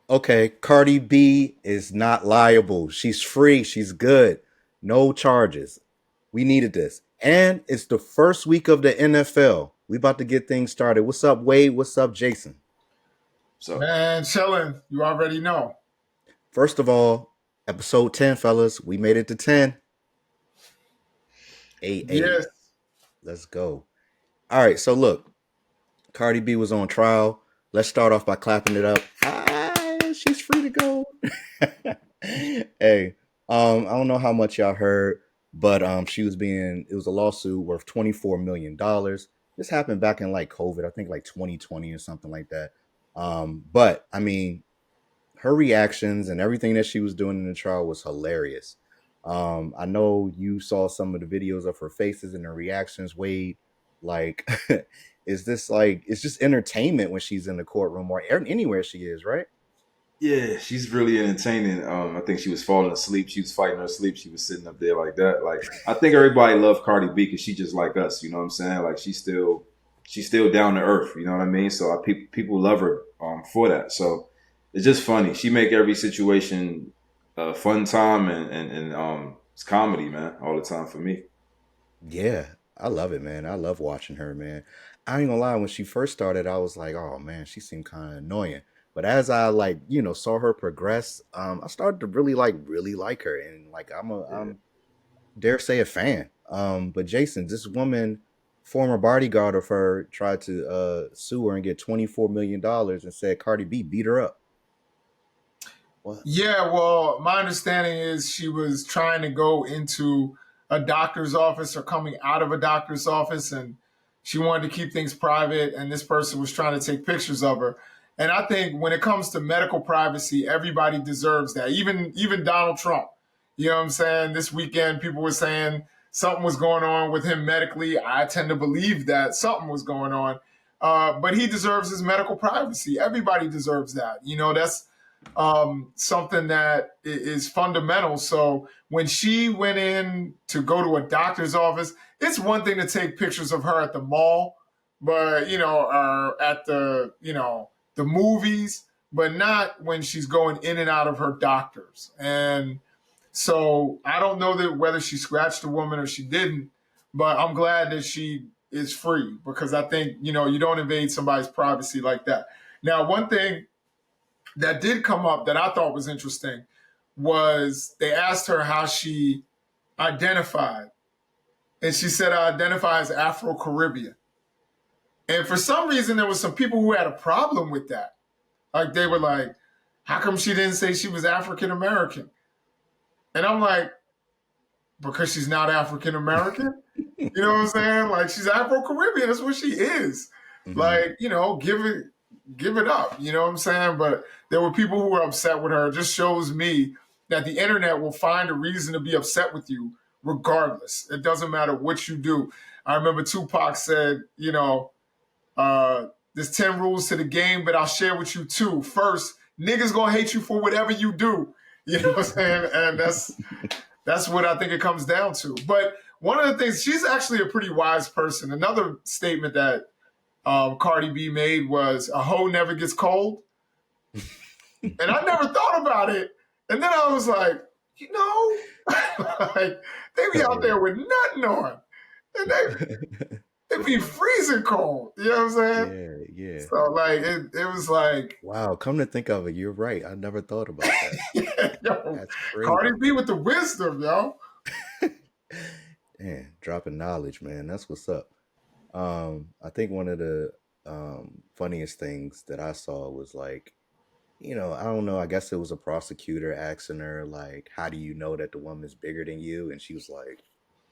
Okay, Cardi B is not liable. She's free. She's good. No charges. We needed this. And it's the first week of the NFL. We about to get things started. What's up, Wade? What's up, Jason? So Man, chilling. You already know. First of all, episode 10, fellas. We made it to 10. Yes. A. Let's go. All right, so look, Cardi B was on trial. Let's start off by clapping it up. She's free to go. Hey, I don't know how much y'all heard, but she was being it was a lawsuit worth $24 million. This happened back in like COVID, I think like 2020 or something like that. But I mean, her reactions and everything that she was doing in the trial was hilarious. I know you saw some of the videos of her faces and her reactions, Wade. Like, is this like it's just entertainment when she's in the courtroom or anywhere she is, right? yeah, she's really entertaining. I think she was falling asleep. She was fighting her sleep. She was sitting up there like that. Like I think everybody loved Cardi B because she just like us. You know what I'm saying? Like she's still down to earth. You know what I mean? So people love her for that. So it's just funny. She make every situation a fun time and it's comedy, man, all the time for me. Yeah, I love it, man. I love watching her, man. I ain't gonna lie, when she first started, I was like, oh man, she seemed kind of annoying. But as I like, saw her progress, I started to really like her, and like Yeah. I'm dare say a fan. But Jason, this woman, former bodyguard of her, tried to sue her and get $24 million and said Cardi B beat her up. What? Yeah, well, my understanding is she was trying to go into a doctor's office or coming out of a doctor's office, and she wanted to keep things private, and this person was trying to take pictures of her. And I think when it comes to medical privacy, everybody deserves that. Even Donald Trump. You know what I'm saying? This weekend people were saying something was going on with him medically. I tend to believe that something was going on. But he deserves his medical privacy. Everybody deserves that. That's something that is fundamental. So when she went in to go to a doctor's office, it's one thing to take pictures of her at the mall, but at the movies, but not when she's going in and out of her doctors. And so I don't know that whether she scratched a woman or she didn't, but I'm glad that she is free because I think you don't invade somebody's privacy like that. Now, one thing that did come up that I thought was interesting was they asked her how she identified. And she said, I identify as Afro Caribbean. And for some reason, there was some people who had a problem with that. Like they were like, how come she didn't say she was African American? And I'm like, because she's not African American? You know what I'm saying? Like she's Afro Caribbean. That's what she is. Hmm. Like, give it up. You know what I'm saying? But there were people who were upset with her. It just shows me that the internet will find a reason to be upset with you regardless. It doesn't matter what you do. I remember Tupac said, there's 10 rules to the game, but I'll share with you two. First, niggas gonna hate you for whatever you do. You know what I'm saying? And that's what I think it comes down to. But one of the things, she's actually a pretty wise person. Another statement that Cardi B made was, a hoe never gets cold. And I never thought about it. And then I was like, like they be out Yeah. there with nothing on. And they be freezing cold. You know what I'm saying? Yeah, yeah. So like it was like, Wow, come to think of it, you're right. I never thought about that. yo, That's Cardi crazy. B with the wisdom, yo. Man, dropping knowledge, man. That's what's up. I think one of the funniest things that I saw was like, I don't know, I guess it was a prosecutor asking her, like, how do you know that the woman's bigger than you? And she was like,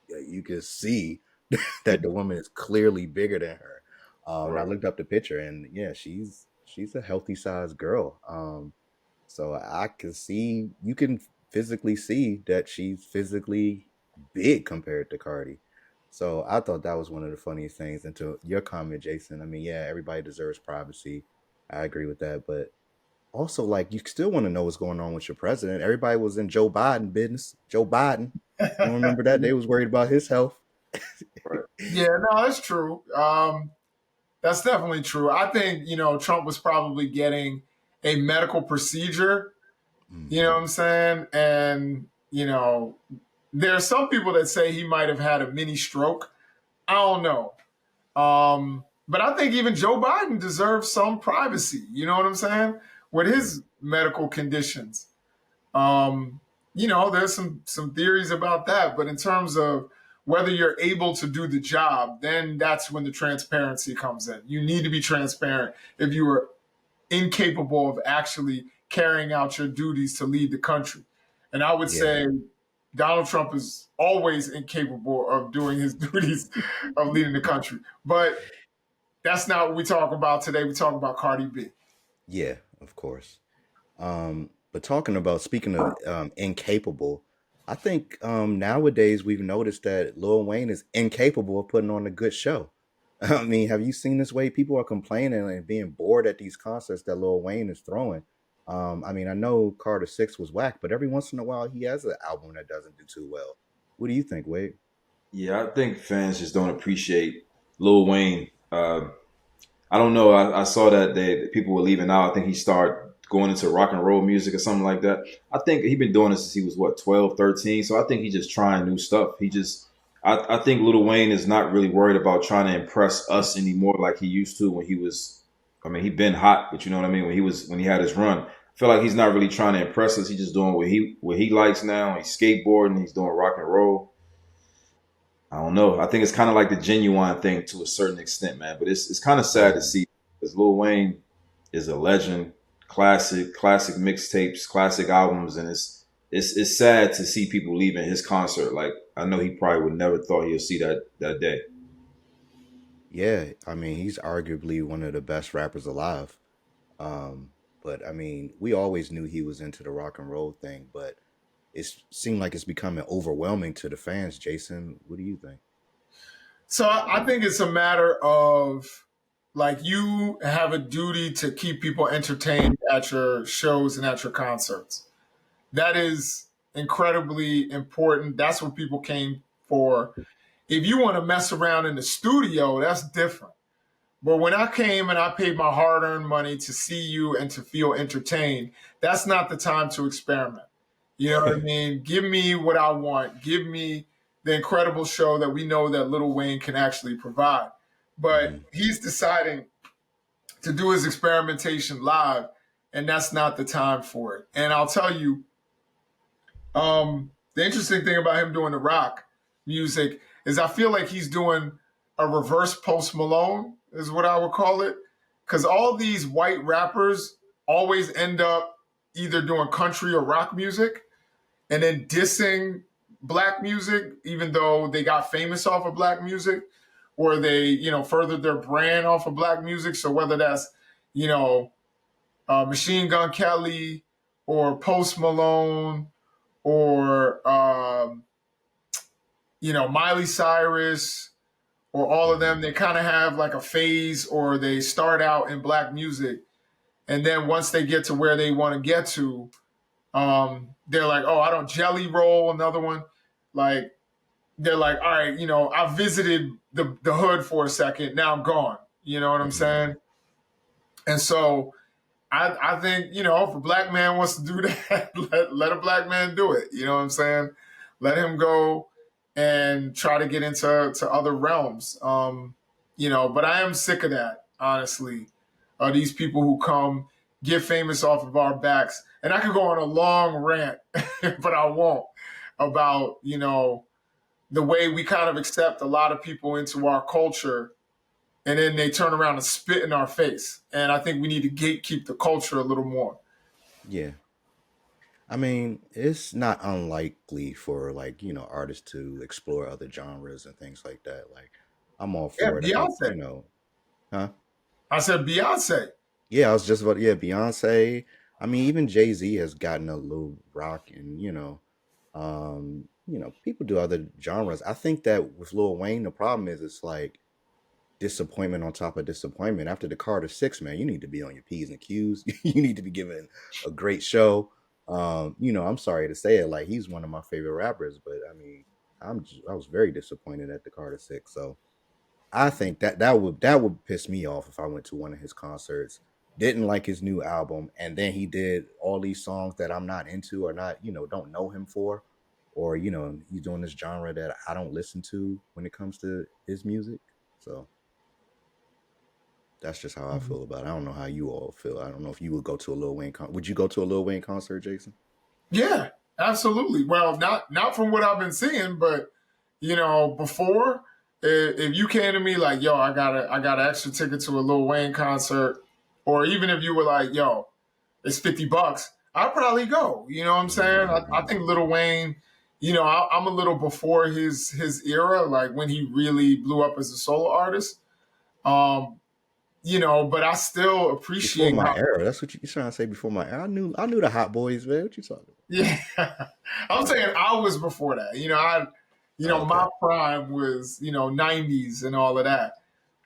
yeah, you can see that the woman is clearly bigger than her. And I Right. looked up the picture and yeah, she's a healthy sized girl. So I can see you can physically see that she's physically big compared to Cardi. So I thought that was one of the funniest things. And to your comment, Jason, I mean, yeah, everybody deserves privacy. I agree with that, but also like you still want to know what's going on with your president. Everybody was in Joe Biden business. Joe Biden, you don't remember that? They was worried about his health. Right. Yeah, no, that's true. That's definitely true. I think, Trump was probably getting a medical procedure. You know Hmm. what I'm saying? And, there are some people that say he might have had a mini stroke. I don't know. But I think even Joe Biden deserves some privacy. You know what I'm saying? With Yeah. his medical conditions. Um, there's some theories about that, but in terms of whether you're able to do the job, then that's when the transparency comes in. You need to be transparent if you are incapable of actually carrying out your duties to lead the country. And I would Yeah. say Donald Trump is always incapable of doing his duties of leading the country. But that's not what we talk about today. We talk about Cardi B. Yeah. Of course. But talking about speaking of incapable, I think nowadays we've noticed that Lil Wayne is incapable of putting on a good show. I mean, have you seen this way? People are complaining and being bored at these concerts that Lil Wayne is throwing. I mean, I know Carter Six was whack, but every once in a while he has an album that doesn't do too well. What do you think, Wade? Yeah, I think fans just don't appreciate Lil Wayne. I don't know. I saw that people were leaving out. I think he started going into rock and roll music or something like that. I think he been doing this since he was what 12, 13. So I think he's just trying new stuff. I think Lil Wayne is not really worried about trying to impress us anymore like he used to when he was. I mean, he been hot, but you know what I mean. When he had his run, I feel like he's not really trying to impress us. He's just doing what he likes now. He's skateboarding. He's doing rock and roll. I don't know. I think it's kind of like the genuine thing to a certain extent, man. But it's kind of sad to Yeah. see because Lil Wayne is a legend, classic mixtapes, classic albums, and it's sad to see people leaving his concert. Like I know he probably would never thought he'll see that day. Yeah, I mean, he's arguably one of the best rappers alive. Um, but I mean, we always knew he was into the rock and roll thing, but it seemed like it's becoming overwhelming to the fans. Jason, what do you think? So I think it's a matter of like you have a duty to keep people entertained at your shows and at your concerts. That is incredibly important. That's what people came for. If you want to mess around in the studio, that's different. But when I came and I paid my hard earned money to see you and to feel entertained, that's not the time to experiment. You know what I mean? Give me what I want. Give me the incredible show that we know that Lil Wayne can actually provide. But Hmm. he's deciding to do his experimentation live, and that's not the time for it. And I'll tell you, the interesting thing about him doing the rock music is I feel like he's doing a reverse Post Malone, is what I would call it. Because all these white rappers always end up either doing country or rock music and then dissing black music, even though they got famous off of black music, or they, furthered their brand off of black music. So whether that's, you know, Machine Gun Kelly or Post Malone or Miley Cyrus or all of them, Hmm. they kind of have like a phase, or they start out in black music, and then once they get to where they want to get to, they're like, oh, I don't Jelly Roll, another one, like they're like, all right, I visited the hood for a second, now I'm gone. You know what I'm Hmm. saying? And so I think, if a black man wants to do that, let a black man do it. You know what I'm saying? Let him go and try to get into other realms. But I am sick of that, honestly. These people who come get famous off of our backs. And I could go on a long rant, but I won't, about, the way we kind of accept a lot of people into our culture, and then they turn around and spit in our face. And I think we need to gatekeep the culture a little more. Yeah. I mean, it's not unlikely for like, artists to explore other genres and things like that. Like, I'm all Yeah, for it. I think, Beyonce. huh? I said Beyonce. Yeah, I was just about, yeah, Beyonce. I mean, even Jay-Z has gotten a little rock and, people do other genres. I think that with Lil Wayne, the problem is it's like disappointment on top of disappointment. After the Carter Six, man, you need to be on your P's and Q's. You need to be given a great show. I'm sorry to say it, like he's one of my favorite rappers, but I mean, I was very disappointed at the Carter Six. So I think that would piss me off if I went to one of his concerts. didn't like his new album, and then he did all these songs that I'm not into or not, don't know him for, or he's doing this genre that I don't listen to when it comes to his music. So that's just how I feel about it. I don't know how you all feel. I don't know if you would go to a Lil Wayne would you go to a Lil Wayne concert, Jason? Yeah, absolutely. Well, not from what I've been seeing, but before, if you came to me like, yo, I got an extra ticket to a Lil Wayne concert, or even if you were like, yo, it's $50, I'd probably go. You know what I'm saying? I think Lil Wayne, I'm a little before his era, like when he really blew up as a solo artist. Um, but I still Before appreciate my how. era. That's what you're trying to say. Before my era. I knew the Hot Boys, man. What you talking Yeah, I'm saying I was before that. about? My Okay. prime was '90s and all of that,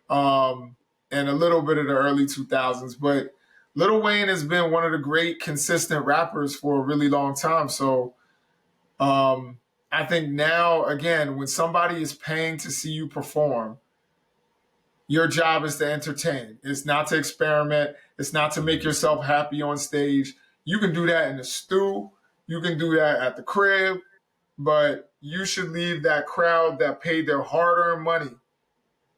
and a little bit of the early 2000s. But Lil Wayne has been one of the great consistent rappers for a really long time. So I think now, again, when somebody is paying to see you perform, your job is to entertain. It's not to experiment. It's not to make yourself happy on stage. You can do that in the stew. You can do that at the crib, but you should leave that crowd that paid their hard-earned money.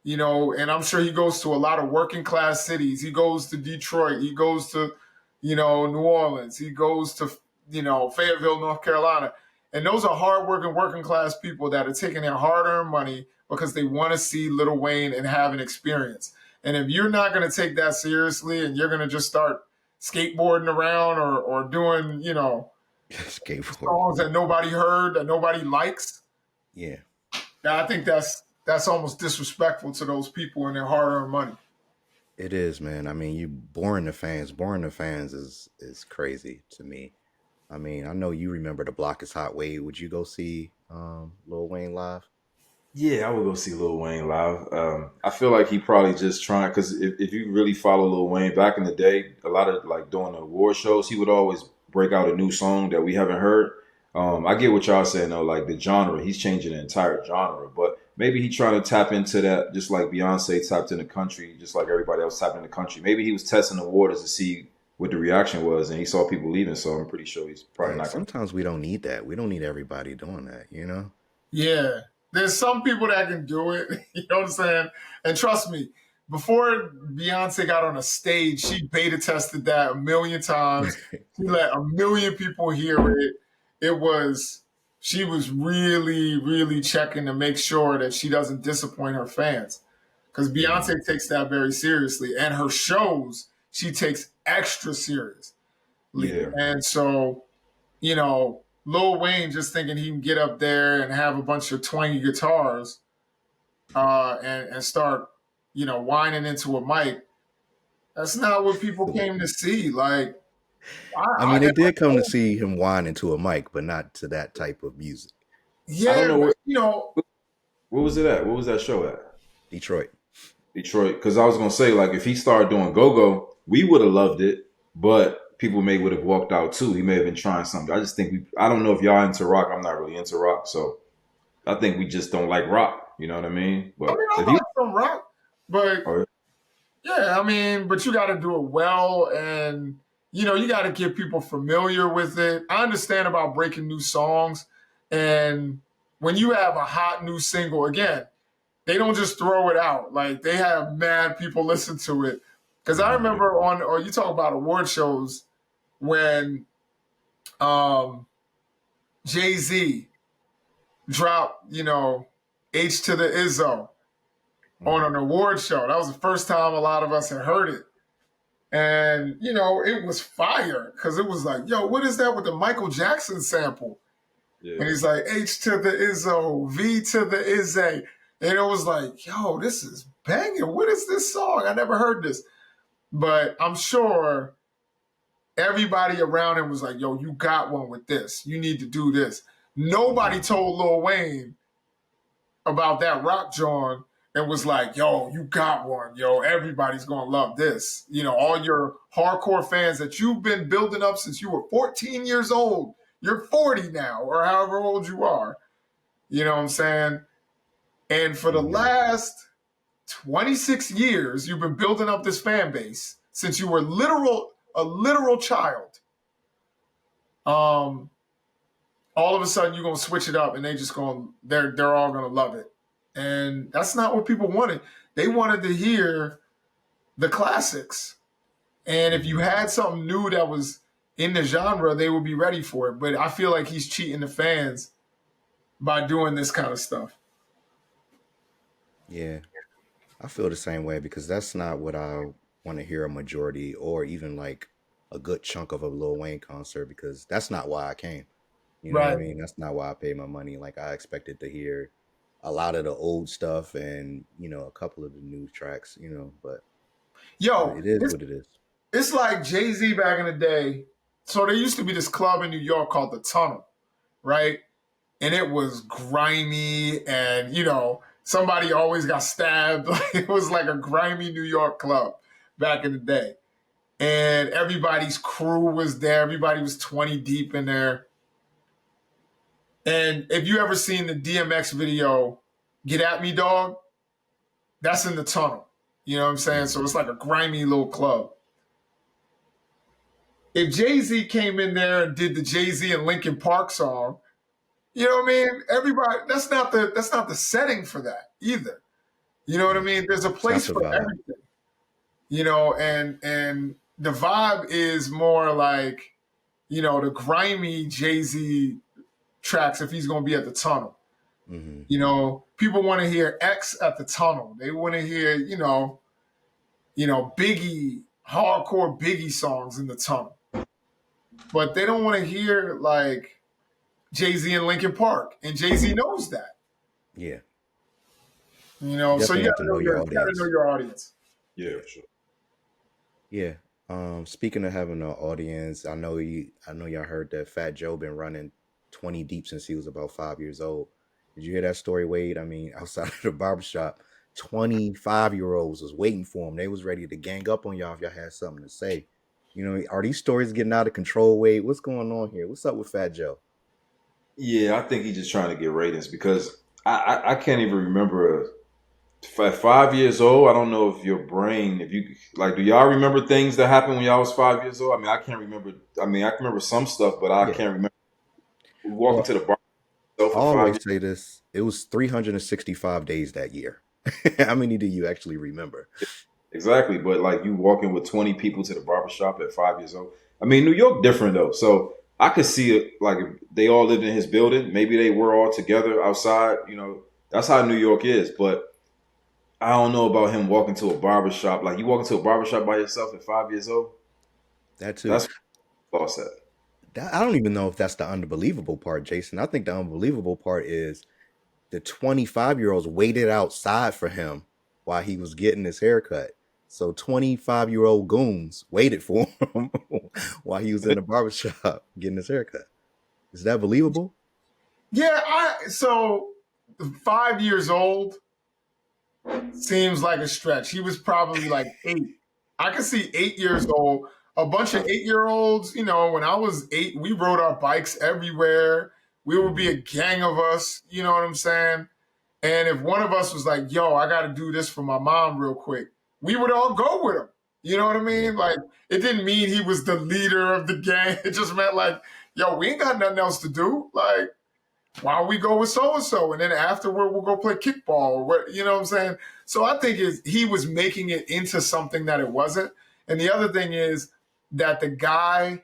And I'm sure he goes to a lot of working class cities. He goes to Detroit. He goes to, New Orleans. He goes to, Fayetteville, North Carolina. And those are hardworking working class people that are taking their hard-earned money because they want to see Lil Wayne and have an experience. And if you're not going to take that seriously and you're going to just start skateboarding around or doing, Skateboard. songs that nobody heard, that nobody likes, Yeah. I think that's almost disrespectful to those people and their hard-earned money. It is, man. I mean, you boring the fans. Boring the fans is crazy to me. I mean, I know you remember the Block is Hot Wade. Would you go see Lil Wayne live? Yeah, I would go see Lil Wayne live. I feel like he probably just trying because if you really follow Lil Wayne back in the day, a lot of like during the award shows, he would always break out a new song that we haven't heard. I get what y'all saying though, like the genre, he's changing the entire genre, but maybe he trying to tap into that just like Beyonce tapped in the country, just like everybody else tapped in the country. Maybe he was testing the waters to see what the reaction was, and he saw people leaving, so I'm pretty sure he's probably Yeah, not going to. sometimes we don't need that. We don't need everybody doing that. Yeah. There's some people that can do it. You know what I'm saying? And trust me, before Beyonce got on a stage, she beta tested that a million times. She let a million people hear it. She was really, really checking to make sure that she doesn't disappoint her fans. Because Mhm. Beyonce takes that very seriously. And her shows, she takes extra seriously. Yeah, And so Lil Wayne just thinking he can get up there and have a bunch of twangy guitars and start, whining into a mic. That's not what people came to see. Like, I I mean, they never did come to told. see him whine into a mic, but not to that type of music. I don't Yeah, know but where was it at. What was that show at? Detroit. Detroit, because I was gonna say like if he started doing go go, we would have loved it, but people may would have walked out too. He may have been trying something. I just think I don't know if y'all into rock. I'm not really into rock, so I think we just don't like rock. You know what I mean? I mean, But I if he, like some rock, but or, yeah, I mean, but you got to do it well, and you got to get people familiar with it. I understand about breaking new songs, and when you have a hot new single, again, they don't just throw it out. Like they have mad people listen to it. Because I Mhm. remember or you talk about award shows when um, Jay Z dropped, H to the Izzo on Mhm. an award show. That was the first time a lot of us had heard it. And, it was fire because it was like, yo, what is that with the Michael Jackson sample? And yeah, he's like, H to the Izzo, V to the Izzy. And it was like, yo, this is banging. What is this song? I never heard this. But I'm sure everybody around him was like, yo, you got one with this. You need to do this. Nobody Mhm. told Lil Wayne about that rock John and was like, yo, you got one. Yo, everybody's going to love this. All your hardcore fans that you've been building up since you were 14 years old. You're 40 now, or however old you are. You know what I'm saying? And for the Mhm. last 26 years, you've been building up this fan base. since you were a literal child, um, all of a sudden you're gonna switch it up and they're all gonna love it. And that's not what people wanted. They wanted to hear the classics. And if you had something new that was in the genre, they would be ready for it. But I feel like he's cheating the fans by doing this kind of stuff. Yeah, I feel the same way because that's not what I want to hear a majority or even like a good chunk of a Lil Wayne concert because that's not why I came. You know what I Right. mean? That's not why I paid my money. Like I expected to hear a lot of the old stuff and a couple of the new tracks. But Yo, it is what it is. it's like Jay-Z back in the day. So there used to be this club in New York called the Tunnel, right? And it was grimy and, somebody always got stabbed. It was like a grimy New York club back in the day. And everybody's crew was there. Everybody was 20 deep in there. And if you ever seen the DMX video, Get At Me Dog, that's in the Tunnel. You know what I'm saying? So it's like a grimy little club. If Jay-Z came in there and did the Jay-Z and Linkin Park song, you know what I mean? Everybody, that's not the setting for that either. You know what I mean? There's a It's not place the for vibe. everything. And the vibe is more like, the grimy Jay-Z tracks if he's gonna be at the Tunnel. Hmm. People want to hear X at the Tunnel. They want to hear, Biggie, hardcore Biggie songs in the Tunnel. But they don't want to hear like Jay-Z and Linkin Park. And Jay-Z knows that. Yeah, So definitely have to know your you gotta know audience. your audience. Yeah, for sure. Yeah. Speaking of having an audience, I know y'all heard that Fat Joe been running 20 deep since he was about 5 years old. Did you hear that story, Wade? I mean, outside of the barbershop, 25-year-olds was waiting for him. They was ready to gang up on y'all if y'all had something to say. Are these stories getting out of control, Wade? What's going on here? What's up with Fat Joe? Yeah, I think he's just trying to get ratings because I can't even remember at 5 years old. I don't know if your brain, if you like, do y'all remember things that happened when y'all was 5 years old? I mean, I can't remember. I mean, I can remember some stuff, but I Yeah. can't remember walking Well, to the bar I for five always years. say this. It was 365 days that year. How many do you actually remember? Exactly, but like you walking with 20 people to the barbershop at 5 years old. I mean, New York different though, so I could see it like if they all lived in his building. Maybe they were all together outside. That's how New York is. But I don't know about him walking to a barbershop. Like you walking to a barbershop by yourself at 5 years old. That too. That's lost that. I don't even know if that's the unbelievable part, Jason. I think the unbelievable part is the 25-year-olds waited outside for him while he was getting his haircut. So 25-year-old goons waited for him while he was in the barbershop getting his haircut. Is that believable? Yeah, so 5 years old seems like a stretch. He was probably like 8. I could see 8 years old. A bunch of 8-year-olds, when I was 8, we rode our bikes everywhere. We would be a gang of us, you know what I'm saying? And if one of us was like, yo, I got to do this for my mom real quick, we would all go with him. You know what I Yeah. mean? Like, it didn't mean he was the leader of the gang. It just meant like, yo, we ain't got nothing else to do. Like, why don't we go with so and so, and then afterward we'll go play kickball or what? You know what I'm saying? So I think he was making it into something that it wasn't. And the other thing is that the guy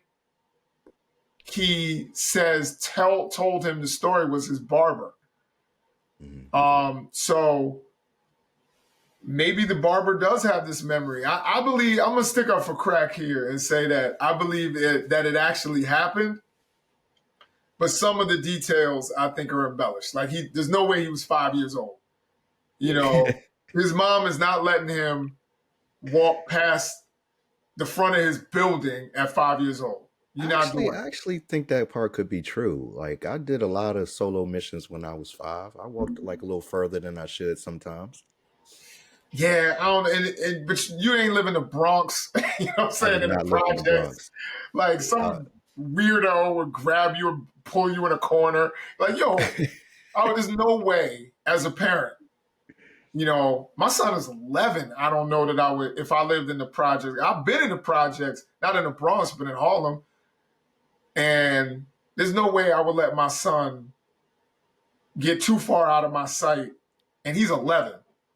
he says told him the story was his barber. Mhm. So maybe the barber does have this memory. I believe I'm gonna stick up for crack here and say that I believe that it actually happened. But some of the details I think are embellished. Like there's no way he was 5 years old. You know, his mom is not letting him walk past the front of his building at 5 years old. You're not doing I it. actually think that part could be true. Like I did a lot of solo missions when I was 5. I walked like a little further than I should sometimes. Yeah, I don't. But you ain't live in the Bronx. You know what I'm I saying? did In the not live in the projects, Bronx. like Uh, some weirdo would grab you and pull you in a corner. Like, yo, there's no way as a parent, My son is 11. I don't know that I would, if I lived in the projects. I've been in the projects, not in the Bronx, but in Harlem. And there's no way I would let my son get too far out of my sight. And he's 11.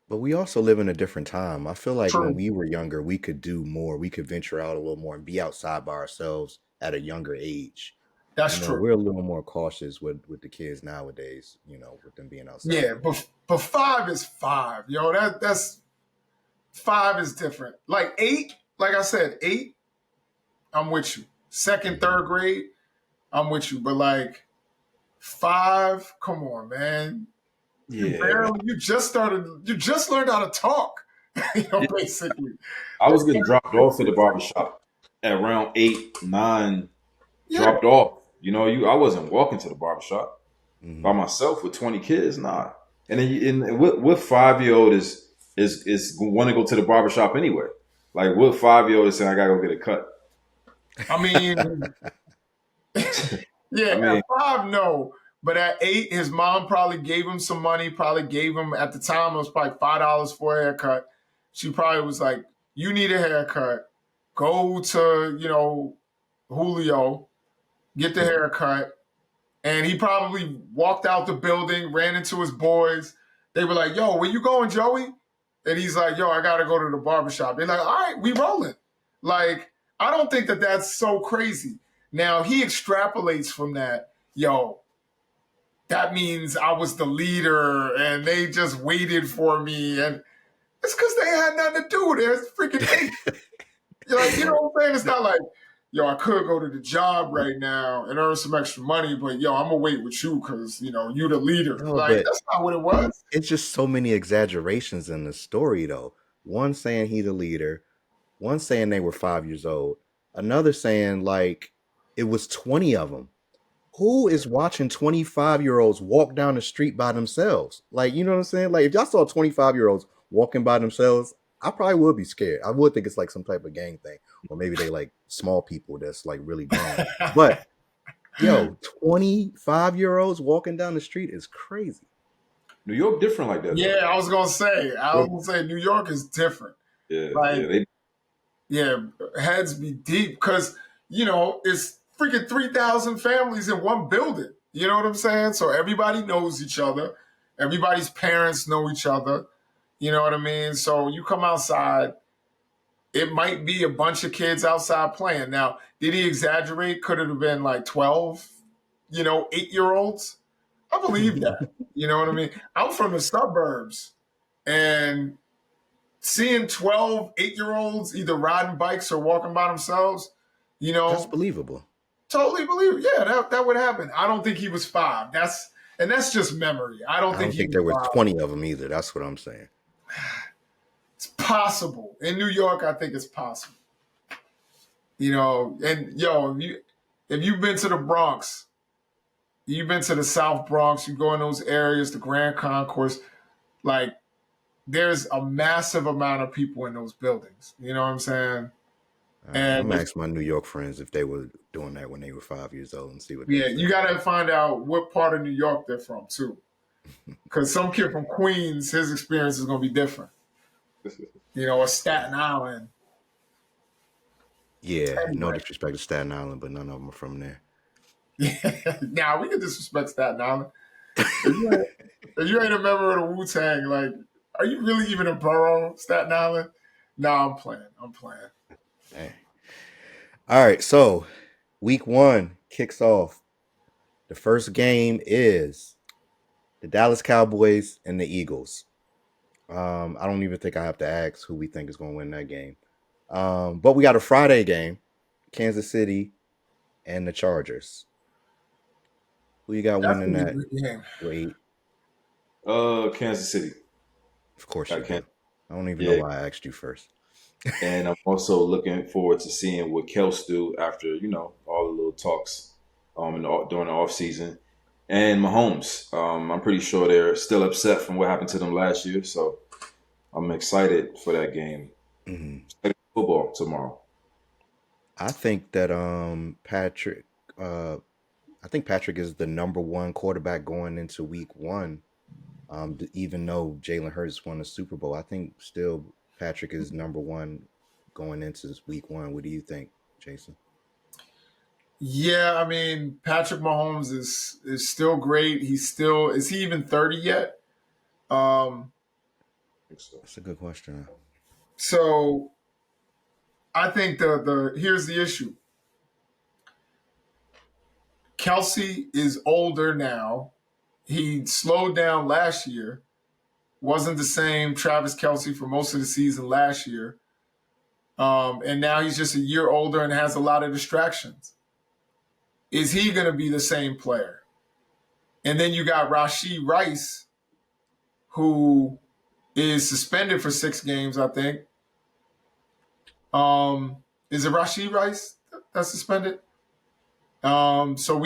But we also live in a different time. I feel like when True. we were younger, we could do more. We could venture out a little more and be outside by ourselves at a younger age. That's true. We're a little more cautious with the kids nowadays, with them being outside. Yeah, but five is five. That's five is different. Like eight, like I said, eight, I'm with you. Second, Mhm. third grade, I'm with you. But like five, come on, man. Yeah, You just learned how to talk, yeah. basically. I was getting dropped off at the barbershop at around 8, 9. Yeah. Dropped off. I wasn't walking to the barbershop by Mhm. myself with 20 kids. Nah. And then what 5-year-old is want to go to the barbershop anyway? Like what 5-year-old is saying I gotta go get a cut? I mean, yeah, I mean, at five, no. But at eight, his mom probably gave him some money, probably gave him, at the time, it was probably $5 for a haircut. She probably was like, you need a haircut. Go to, Julio, get the haircut. And he probably walked out the building, ran into his boys. They were like, yo, where you going, Joey? And he's like, yo, I got to go to the barbershop. They're like, all right, we rolling. Like, I don't think that that's so crazy. Now, he extrapolates from that, yo, that means I was the leader and they just waited for me. And it's because they had nothing to do. There's freaking eight. You know what I'm saying? It's not like, yo, I could go to the job right now and earn some extra money, but yo, I'm gonna wait with you because you the leader. No, Like but that's not what it was. it's just so many exaggerations in the story, though. One saying he the leader, one saying they were 5 years old, another saying like it was 20 of them. Who is watching 25-year-olds walk down the street by themselves? Like, you know what I'm saying? Like, if y'all saw 25-year-olds walking by themselves, I probably would be scared. I would think it's like some type of gang thing, or maybe they like small people that's like really grown. But yo, 25-year-olds walking down the street is crazy. New York different like that though. Yeah, I was gonna say New York is different. Yeah, Like, yeah. They yeah, heads be deep because it's freaking 3,000 families in one building. You know what I'm saying? So everybody knows each other. Everybody's parents know each other. You know what I mean? So you come outside, it might be a bunch of kids outside playing. Now, did he exaggerate? Could it have been like 12, 8-year-olds? I believe that. You know what I mean? I'm from the suburbs and seeing 12, 8-year-olds either riding bikes or walking by themselves, you That's know, believable. totally believe it. Yeah, that would happen. I don't think he was five. That's just memory. I don't I think don't he think was there was five. 20 of them either. That's what I'm saying. It's possible. In New York, I think it's possible. And yo, if you've been to the Bronx, you've been to the South Bronx, you go in those areas, the Grand Concourse, like there's a massive amount of people in those buildings. You know what I'm saying? All right, I'm And gonna if, ask my New York friends if they were doing that when they were 5 years old and see what they yeah, you say. got to find out what part of New York they're from too. Because some kid from Queens, his experience is going to be different. Or Staten Island. Yeah, no Anyway, disrespect to Staten Island, but none of them are from there. now we can disrespect Staten Island. If you ain't a member of the Wu Tang, like, are you really even a borough, Staten Island? No, I'm playing. I'm playing. Dang. All right, so week one kicks off. The first game is the Dallas Cowboys and the Eagles. I don't even think I have to ask who we think is going to win that game. But we got a Friday game, Kansas City and the Chargers. Who you got That's winning gonna be a that? good game. Wait, Kansas City. of course I you can't. do. I don't even know Yeah, why I asked you first. and I'm also looking forward to seeing what Kels do after all the little talks during the off season. And Mahomes, I'm pretty sure they're still upset from what happened to them last year. So I'm excited for that game. Mhm. Football tomorrow. I think that Patrick I think Patrick is the number one quarterback going into week one. Even though Jalen Hurts won the Super Bowl, I think still Patrick is number one going into this week one. What do you think, Jason? Yeah, I mean Patrick Mahomes is still great. He's still is he even 30 yet? Um, I think so. That's a good question. so I think the here's the issue. Kelsey is older now. He slowed down last year. Wasn't the same Travis Kelsey for most of the season last year. And now he's just a year older and has a lot of distractions. Is he going to be the same player? And then you got Rashee Rice, who is suspended for 6 games, I think. Is it Rashee Rice that's suspended? So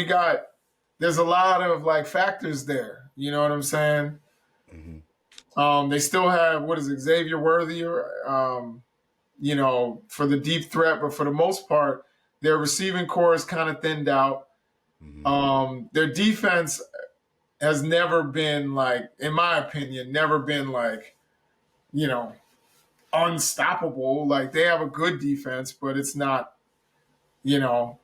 there's a lot of like factors there. You know what I'm saying? Hmm. They still have, what is it, Xavier Worthy, for the deep threat, but for the most part, their receiving core is kind of thinned out. Hmm. Their defense has never been like, in my opinion, never been like, you know, unstoppable. Like they have a good defense, but it's not, you know,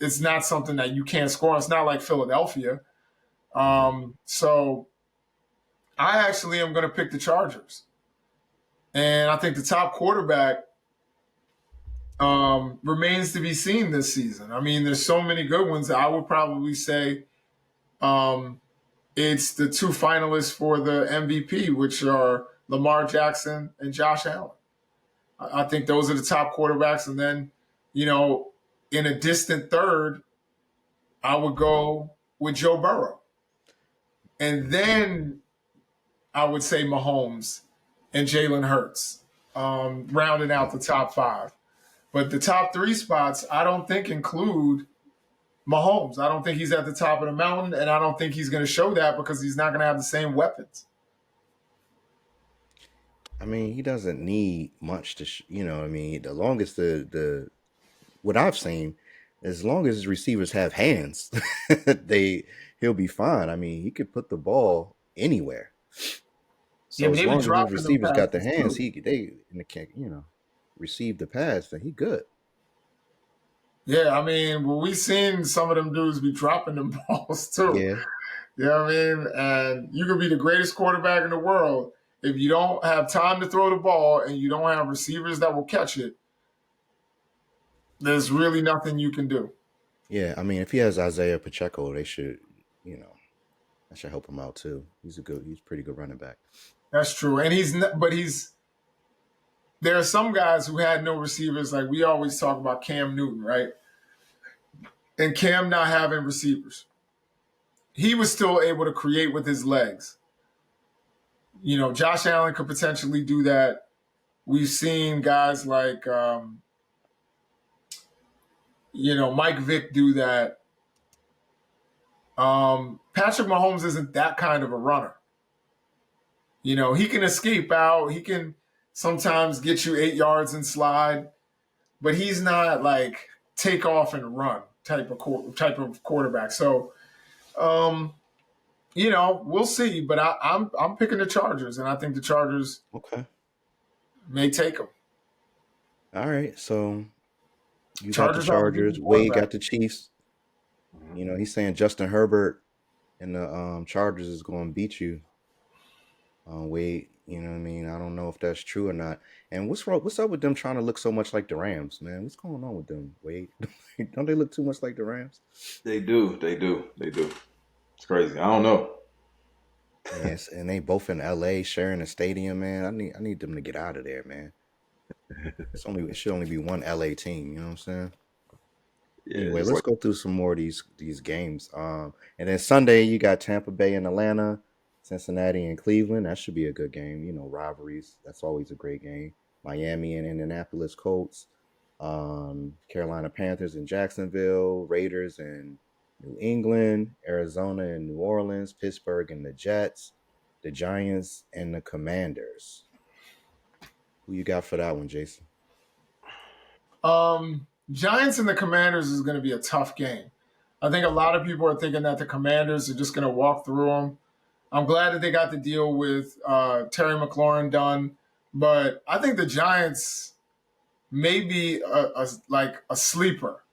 it's not something that you can't score. It's not like Philadelphia. Hmm. So I actually am going to pick the Chargers, and I think the top quarterback remains to be seen this season. I mean, there's so many good ones. I would probably say um, it's the two finalists for the MVP, which are Lamar Jackson and Josh Allen. I think those are the top quarterbacks. And then, you know, in a distant third, I would go with Joe Burrow. And then I would say Mahomes and Jalen Hurts, rounding out the top five. But the top three spots, I don't think include Mahomes. I don't think he's at the top of the mountain, and I don't think he's going to show that because he's not going to have the same weapons. I mean, he doesn't need much to, I mean, the longest the what I've seen, as long as his receivers have hands, he'll be fine. I mean, he could put the ball anywhere. Yeah, So but as they be long as his dropping them receivers got the passes hands, too. they in the can receive the pass, then he good. Yeah, I mean, well, we seen some of them dudes be dropping them balls too. Yeah. You know what I mean? And you could be the greatest quarterback in the world. If you don't have time to throw the ball and you don't have receivers that will catch it, there's really nothing you can do. Yeah, I mean, if he has Isaiah Pacheco, they should, you know, that should help him out too. He's a pretty good running back. That's true. And he's not, but he's there are some guys who had no receivers. Like we always talk about Cam Newton, right? And Cam not having receivers, he was still able to create with his legs. You know, Josh Allen could potentially do that. We've seen guys like, Mike Vick do that. Patrick Mahomes isn't that kind of a runner. You know, he can escape out. He can sometimes get you 8 yards and slide, but he's not like take off and run type of quarterback. So, um, we'll see. But I'm picking the Chargers, and I think the Chargers Okay. may take them. All right. So you got the Chargers have a decent Chargers. Wade quarterback. got the Chiefs. Mhm. He's saying Justin Herbert and the Chargers is going to beat you. Wade, you know what I mean? I don't know if that's true or not. And what's wrong? What's up with them trying to look so much like the Rams, man? What's going on with them, Wade? Don't they look too much like the Rams? They do. They do. They do. It's crazy. I don't know. Yes, and they both in LA sharing a stadium, man. I need them to get out of there, man. It should only be one LA team, you know what I'm saying? Yeah, Anyway, just let's like go through some more of these games. And then Sunday you got Tampa Bay and Atlanta, Cincinnati and Cleveland. That should be a good game. Rivalries. That's always a great game. Miami and Indianapolis Colts, Carolina Panthers and Jacksonville, Raiders and New England, Arizona and New Orleans, Pittsburgh and the Jets, the Giants and the Commanders. Who you got for that one, Jason? Giants and the Commanders is going to be a tough game. I think a lot of people are thinking that the Commanders are just going to walk through them. I'm glad that they got the deal with Terry McLaurin done, but I think the Giants may be like a sleeper.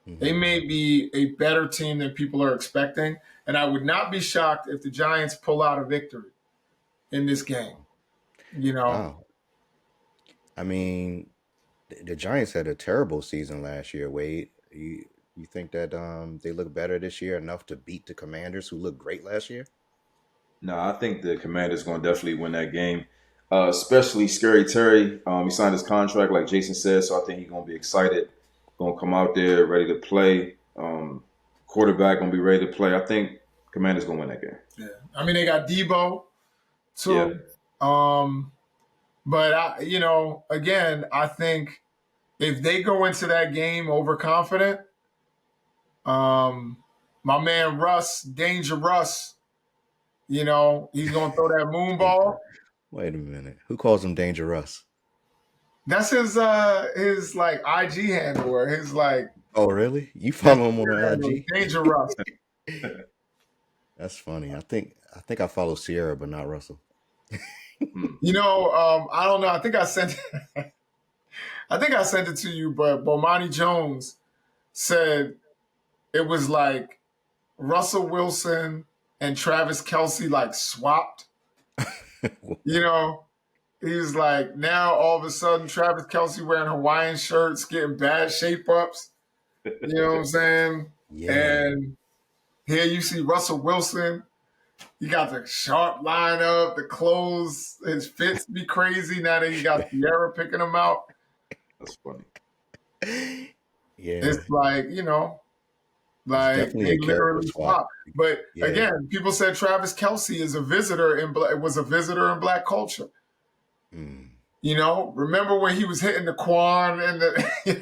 They Hmm. may be a better team than people are expecting, and I would not be shocked if the Giants pull out a victory in this game. Wow. You know, Wow. I mean, the Giants had a terrible season last year, Wade. You think that they look better this year enough to beat the Commanders who looked great last year? No, I think the Commanders going to definitely win that game. Especially Scary Terry. He signed his contract, like Jason said, so I think he's going to be excited. Going to come out there ready to play. Quarterback going to be ready to play. I think Commanders going to win that game. yeah. I mean, they got Debo Yeah. too, but again, I think if they go into that game overconfident, um, my man Russ, Danger Russ, he's gonna throw that moon Danger. ball. Wait a minute. Who calls him Dangerous? That's his like IG handle or his like Oh, really? You his follow him on Twitter handle, IG? Danger Russ. That's funny. I think I follow Sierra, but not Russell. Hmm. I don't know. I think I sent I think I sent it to you, but Bomani Jones said it was like Russell Wilson and Travis Kelsey like swapped. You know, he was like, now all of a sudden Travis Kelsey wearing Hawaiian shirts, getting bad shape ups. You know what I'm saying? Yeah. And here you see Russell Wilson. He got the sharp lineup, the clothes, his fits be crazy now that he got Sierra picking him out. That's funny. Yeah. It's like, It's like definitely they a character literally swap. swap. But Yeah. again, people said Travis Kelsey is a visitor in was a visitor in black culture. Mm. Remember when he was hitting the Quan and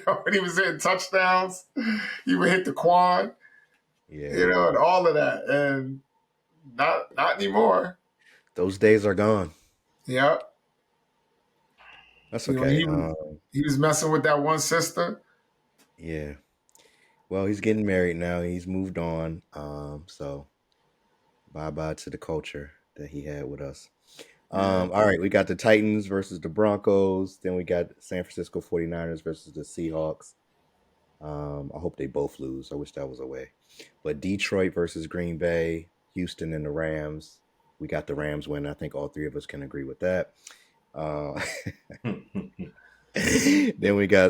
when he was hitting touchdowns, he would hit the Quan, Yeah. and all of that, and not anymore. Those days are gone. Yeah, That's when okay. he was messing with that one sister. Yeah. Well, he's getting married now. He's moved on. So bye bye to the culture that he had with us. Yeah, All right, we got the Titans versus the Broncos. Then we got San Francisco 49ers versus the Seahawks. I hope they both lose. I wish that was a way. But Detroit versus Green Bay, Houston and the Rams. We got the Rams win. I think all three of us can agree with that. Uh, then we got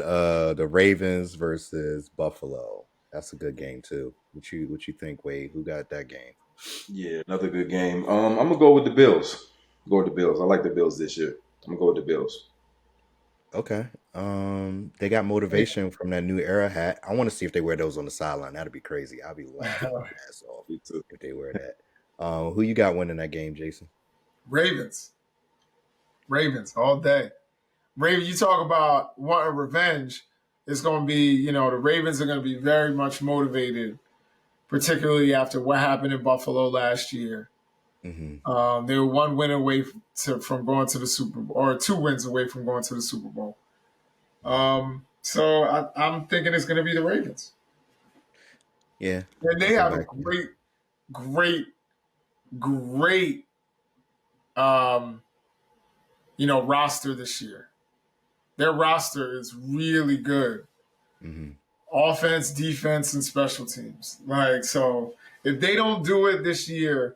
the Ravens versus Buffalo. That's a good game too. What you think, Wade? Who got that game? Yeah, another good game. I'm gonna go with the Bills. Go with the Bills. I like the Bills this year. I'm gonna go with the Bills. Okay. They got motivation from that new era hat. I want to see if they wear those on the sideline. That'd be crazy. I'd be laughing my ass off Me too. if they wear that. Who you got winning that game, Jason? Ravens, Ravens all day. You talk about wanting revenge. It's going to be, the Ravens are going to be very much motivated, particularly after what happened in Buffalo last year. Hmm. They were one win away from going to the Super Bowl, or 2 wins away from going to the Super Bowl. So I'm thinking it's going to be the Ravens. Yeah, And I they can have a back that. great, great, great, um, roster this year. Their roster is really good. Hmm. Offense, defense, and special teams. Like, so if they don't do it this year,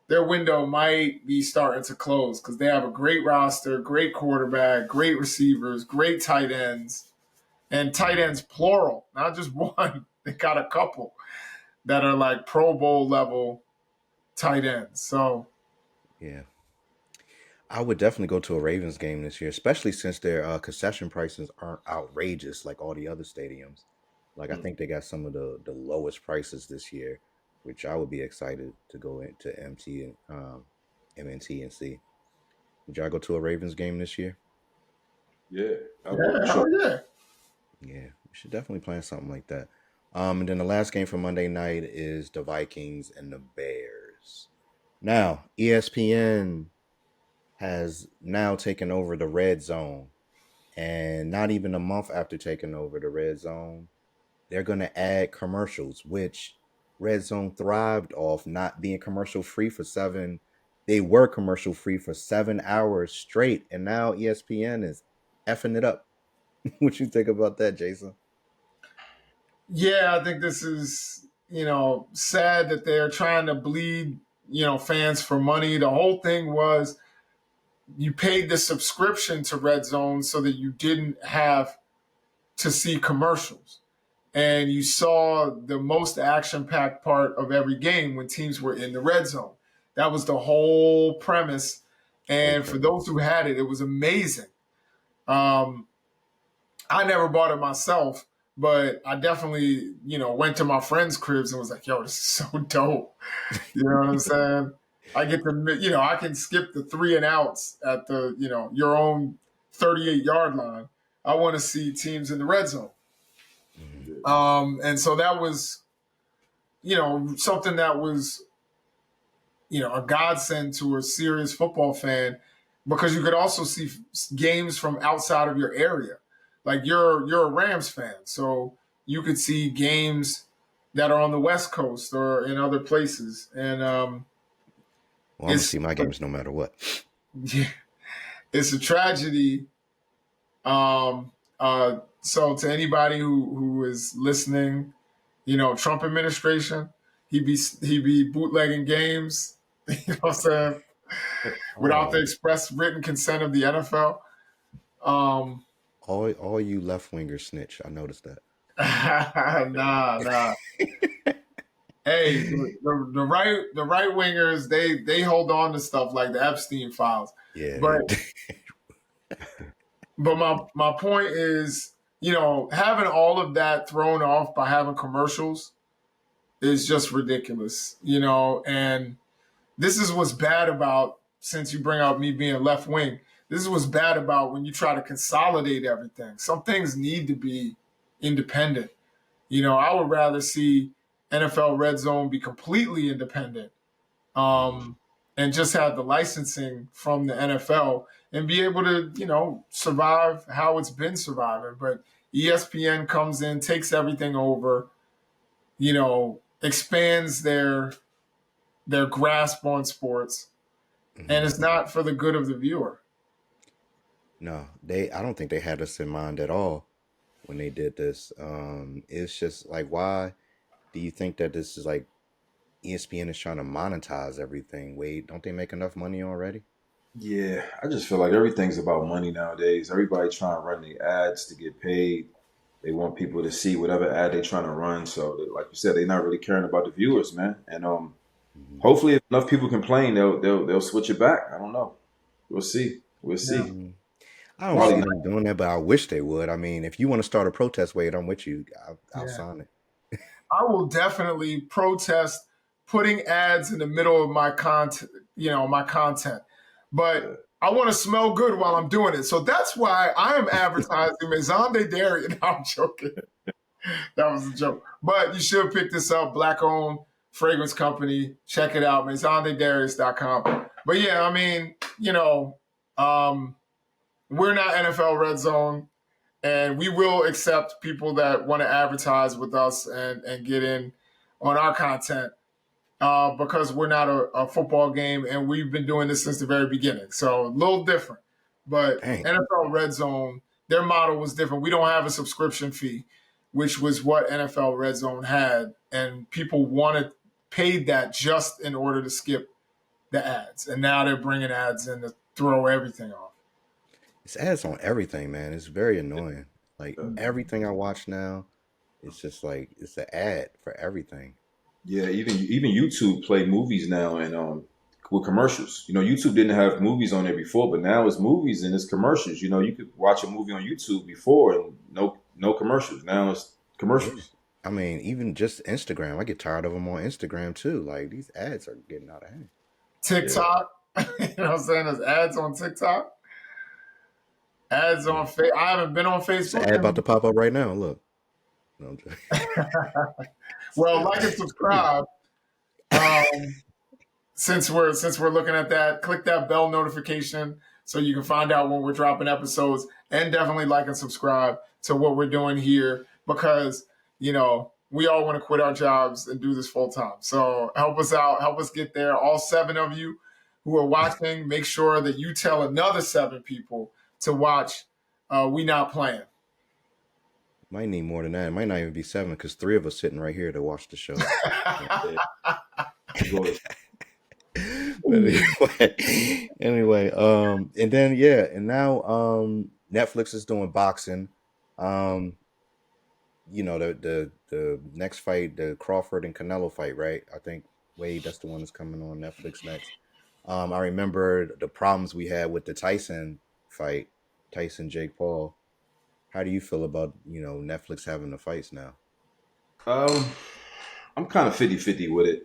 their window might be starting to close because they have a great roster, great quarterback, great receivers, great tight ends, and tight ends plural, not just one. They got a couple that are like Pro Bowl level tight ends. So Yeah, I would definitely go to a Ravens game this year, especially since their concession prices aren't outrageous like all the other stadiums. Like I Hmm. think they got some of the lowest prices this year, which I would be excited to go into MT and MNT and see. Would y'all go to a Ravens game this year? Yeah, I will for yeah, sure. hell yeah. Yeah, we should definitely plan something like that. And then the last game for Monday night is the Vikings and the Bears. Now, ESPN has now taken over the red zone, and not even a month after taking over the red zone, they're going to add commercials, which Red Zone thrived off not being commercial free for seven. They were commercial free for 7 hours straight, and now ESPN is effing it up. What you think about that, Jason? Yeah, I think this is, sad that they're trying to bleed, fans for money. The whole thing was you paid the subscription to Red Zone so that you didn't have to see commercials. And you saw the most action packed part of every game when teams were in the red zone. That was the whole premise. Great And for those premise. who had it, it was amazing. Um, I never bought it myself, but I definitely, went to my friends' cribs and was like, yo, this is so dope. You know what I'm saying? I get to, I can skip the 3 and outs at the, your own 38-yard line. I want to see teams in the red zone. Mhm. And so that was, something that was, a godsend to a serious football fan because you could also see games from outside of your area. Like you're a Rams fan, so you could see games that are on the West Coast or in other places. And Well, I'm gonna it's see my games no matter what. yeah, it's a tragedy. So to anybody who is listening, Trump administration, he be bootlegging games, you know what I'm saying, without the Oh, express written consent of the NFL. Um, all you left wingers snitch. I noticed that. nah. Hey, the right wingers they hold on to stuff like the Epstein files, Yeah, but my point is, having all of that thrown off by having commercials is just ridiculous, and this is what's bad about, since you bring out me being left wing, this is what's bad about when you try to consolidate everything. Some things need to be independent. I would rather see NFL Red Zone be completely independent, Mhm. um, and just have the licensing from the NFL and be able to, survive how it's been surviving. But ESPN comes in, takes everything over, expands their grasp on sports, and Mhm. it's not for the good of the viewer. No, they. I don't think they had us in mind at all when they did this. It's just like, why do you think that this is like ESPN is trying to monetize everything? Wait, don't they make enough money already? Yeah, I just feel like everything's about money nowadays. Everybody trying to run the ads to get paid. They want people to see whatever ad they're trying to run. So, like you said, they're not really caring about the viewers, man. And Mhm. hopefully, if enough people complain, they'll switch it back. I don't know. We'll see. We'll Yeah. see. I don't see Well, Probably them doing that, but I wish they would. I mean, if you want to start a protest, wait, I'm with you. I'll yeah. sign it. I will definitely protest putting ads in the middle of my content. But not. I want to smell good while I'm doing it. So that's why I am advertising Maison de Dairy. No, I'm joking. That was a joke. But you should pick this up. Black owned fragrance company. Check it out. MaisonDeDarius.com. But yeah, I mean, um, we're not NFL Red Zone, and we will accept people that want to advertise with us and get in on our content, because we're not a football game, and we've been doing this since the very beginning. So a little different. But Dang. NFL Red Zone, their model was different. We don't have a subscription fee, which was what NFL Red Zone had, and people paid that just in order to skip the ads. And now they're bringing ads in to throw everything off. It's ads on everything, man. It's very annoying. Like Uh, everything I watch now, it's just like it's an ad for everything. yeah, even YouTube play movies now and with commercials. YouTube didn't have movies on there before, but now it's movies and it's commercials. You could watch a movie on YouTube before and no commercials. Now it's Yeah. commercials. I mean, even just Instagram, I get tired of them on Instagram too. Like these ads are getting out of hand. Yeah. TikTok, you know what I'm saying? There's ads on TikTok, ads Yeah. on I haven't been on It's an Facebook ad about and to pop up right now. Look. No, I'm joking. well, like and subscribe. Um, since we're looking at that, click that bell notification so you can find out when we're dropping episodes, and definitely like and subscribe to what we're doing here because we all want to quit our jobs and do this full time. So help us out, help us get there. All 7 of you who are watching, make sure that you tell another 7 people to watch We Not Playing. Might need more than that. It might not even be 7 because 3 of us sitting right here to watch the show. But anyway, and then yeah, and now Netflix is doing boxing. Um, the next fight, the Crawford and Canelo fight, right? I think Wade, that's the one that's coming on Netflix next. I remember the problems we had with the Tyson fight, Tyson Jake Paul. How do you feel about Netflix having the fights now? Um, I'm kind of 50-50 with it.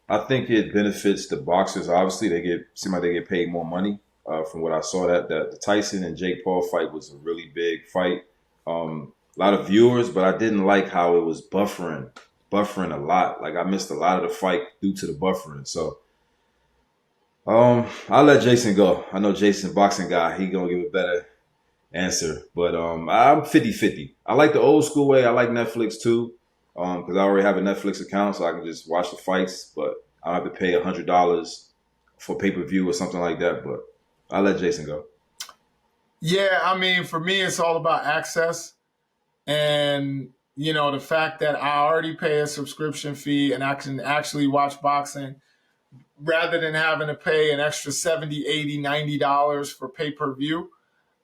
I think it benefits the boxers. Obviously, seem like they get paid more money. From what I saw, that the Tyson and Jake Paul fight was a really big fight. A lot of viewers, but I didn't like how it was buffering a lot. Like I missed a lot of the fight due to the buffering. So I'll let Jason go. I know Jason, boxing guy, he gonna give a better answer. But I'm 50-50. I like the old school way. I like Netflix too, because I already have a Netflix account, so I can just watch the fights. But I have to pay $100 for pay-per-view or something like that. But I'll let Jason go. Yeah, I mean, for me, it's all about access. And, the fact that I already pay a subscription fee and I can actually watch boxing rather than having to pay an extra 70, 80, $90 for pay-per-view.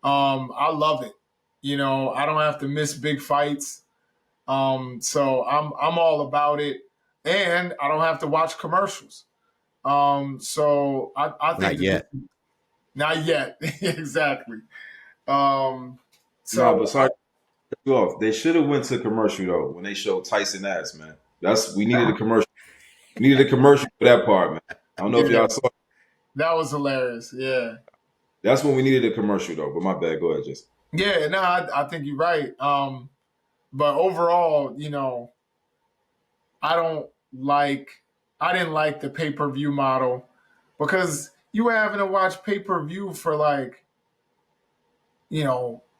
I love it. I don't have to miss big fights. So I'm all about it. And I don't have to watch commercials. So I think Not yet. not yet. Exactly. Um, No, so but sorry, to cut you off. They should have went to commercial though when they showed Tyson ass, man. We needed a commercial. We needed a commercial for that part, man. I don't know if yeah, y'all saw. that was hilarious. Yeah. That's when we needed a commercial though. But my bad. Go ahead, Jason. Yeah, no, I think you're right. But overall, I don't like I didn't like the pay-per-view model because you were having to watch pay-per-view for like,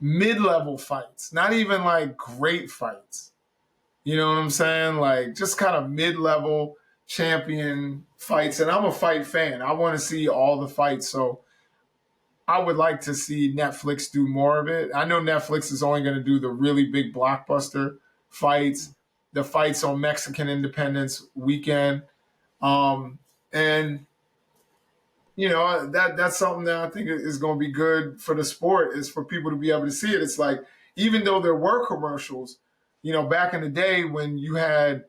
mid-level fights, not even like great fights. You know what I'm saying? Like just kind of mid-level champion fights. And I'm a fight fan. I want to see all the fights. So I would like to see Netflix do more of it. I know Netflix is only going to do the really big blockbuster fights, the fights on Mexican Independence weekend. And that's something that I think is going to be good for the sport is for people to be able to see it. It's like even though there were commercials, back in the day when you had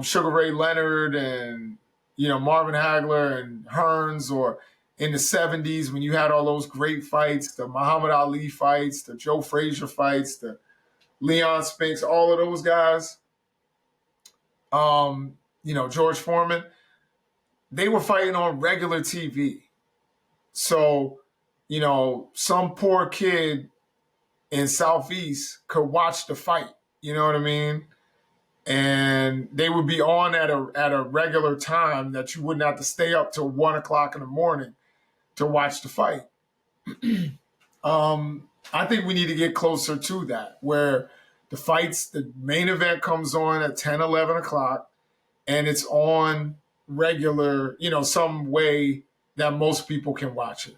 Sugar Ray Leonard and Marvin Hagler and Hearns, or in the '70s when you had all those great fights, the Muhammad Ali fights, the Joe Frazier fights, the Leon Spinks, all of those guys, George Foreman, they were fighting on regular TV. So, some poor kid in Southeast could watch the fight. You know what I mean? And they would be on at a regular time that you wouldn't have to stay up till 1 o'clock in the morning to watch the fight. I think we need to get closer to that, where the main event comes on at 10, 11 o'clock, and it's on regular, some way that most people can watch it.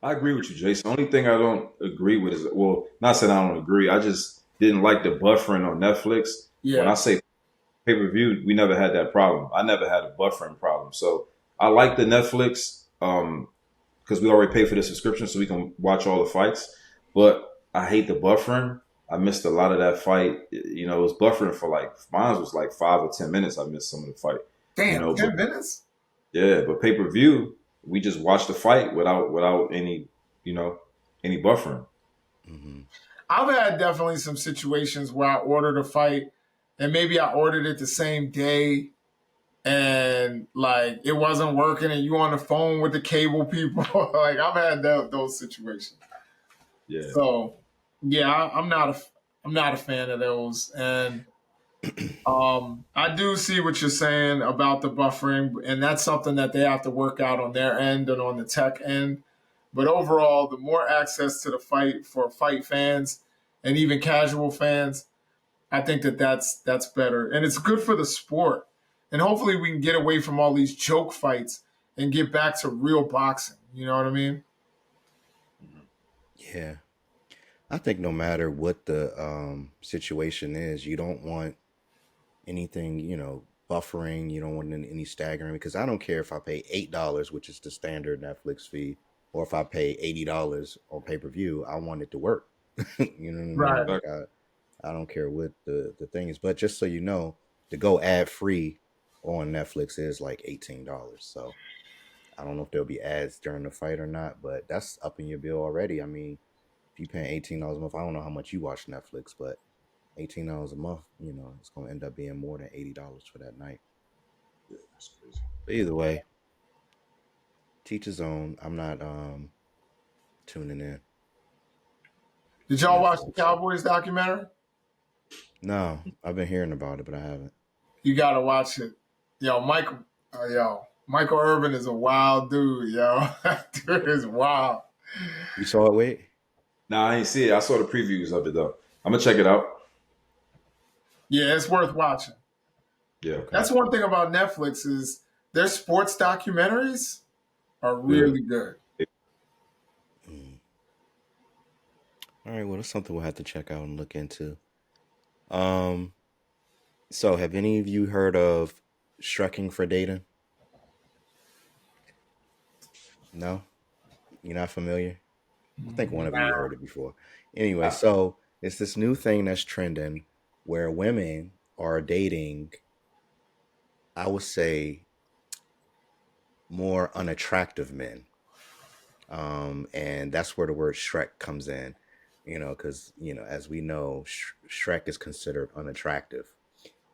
I agree with you, Jason. Only thing I don't agree with is, well, not saying I don't agree. I just didn't like the buffering on Netflix. When Yeah. I say pay per view, we never had that problem. I never had a buffering problem. So I like the Netflix because we already pay for the subscription, so we can watch all the fights. But I hate the buffering. I missed a lot of that fight. It was buffering for like mine was like 5 or 10 minutes. I missed some of the fight. Damn, But 10 minutes? yeah, but pay per view, we just watch the fight without any any buffering. Hmm. I've had definitely some situations where I ordered a fight and maybe I ordered it the same day and like it wasn't working and you on the phone with the cable people. Like I've had those situations. Yeah. So yeah, I'm not a fan of those. And I do see what you're saying about the buffering, and that's something that they have to work out on their end and on the tech end. But overall, the more access to the fight for fight fans and even casual fans, I think that's better, and it's good for the sport. And hopefully, we can get away from all these joke fights and get back to real boxing. You know what I mean? Yeah. I think no matter what the situation is, you don't want anything, buffering. You don't want any staggering because I don't care if I pay $8, which is the standard Netflix fee, or if I pay $80 on pay per view. I want it to work. You know what I mean? Right. Like I don't care what the thing is, but just so you know, to go ad free on Netflix is like $18. So I don't know if there'll be ads during the fight or not, but that's up in your bill already. I mean, if you paying $18 a month, I don't know how much you watch Netflix, but $18 a month, it's gonna end up being more than $80 for that night. Yeah, that's crazy. But either way, teach his own. I'm not tuning in Did to y'all watch the Netflix. Cowboys documentary? No, I've been hearing about it, but I haven't. You gotta watch it. Michael Irvin is a wild dude, yo. That dude is wild. You saw it, wait? Nah, I ain't see it. I saw the previews of it though. I'm gonna check it out. Yeah, it's worth watching. Yeah, Okay. That's one thing about Netflix is their sports documentaries are yeah. really good. Mm. All right, well, that's something we'll have to check out and look into. Um, so have any of you heard of shrekking for dating? No, you're not familiar. I think one of you Nah. heard it before. Anyway, I, so it's this new thing that's trending where women are dating, I would say, more unattractive men. And that's where the word Shrek comes in, because, as we know, Shrek is considered unattractive.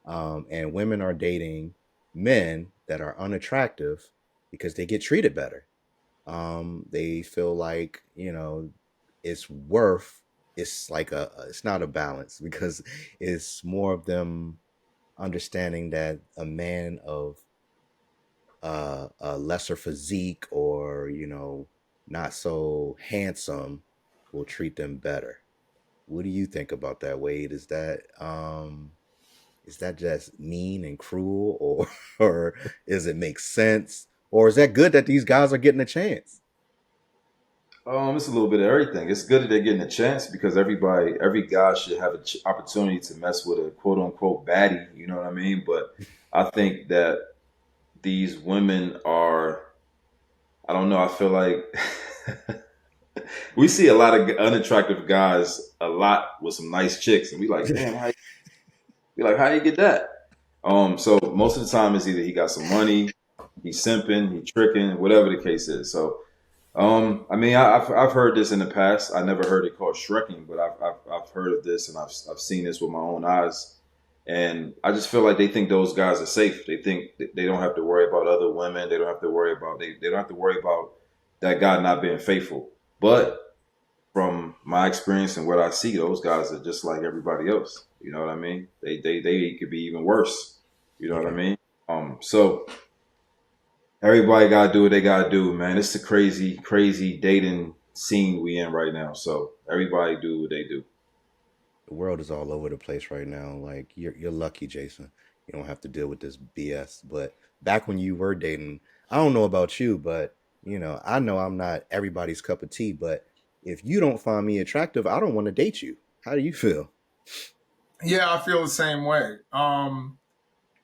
And women are dating men that are unattractive because they get treated better. They feel like, it's worth, it's like it's not a balance because it's more of them understanding that a man of a lesser physique or not so handsome will treat them better. What do you think about that, Wade? Is that just mean and cruel, or or does it make sense, or is that good that these guys are getting a chance? it's a little bit of everything. It's good that they're getting a chance because every guy should have an opportunity to mess with a quote unquote baddie. You know what I mean? But I think that these women are. I don't know. I feel like we see a lot of unattractive guys a lot with some nice chicks, and we like, damn, how you get that? So most of the time it's either he got some money, he's simping, he tricking, whatever the case is. So, I mean, I've heard this in the past. I never heard it called shrekking, but I've heard of this and I've seen this with my own eyes. And I just feel like they think those guys are safe. They think that they don't have to worry about other women. They don't have to worry about they don't have to worry about that guy not being faithful. But from my experience and what I see, those guys are just like everybody else. You know what I mean? They could be even worse. You know what I Okay. mean? So everybody gotta do what they gotta do, man. It's a crazy, crazy dating scene we in right now. So everybody do what they do. The world is all over the place right now. Like you're lucky, Jason. You don't have to deal with this BS. But back when you were dating, I don't know about you, but I know I'm not everybody's cup of tea. But if you don't find me attractive, I don't want to date you. How do you feel? Yeah, I feel the same way.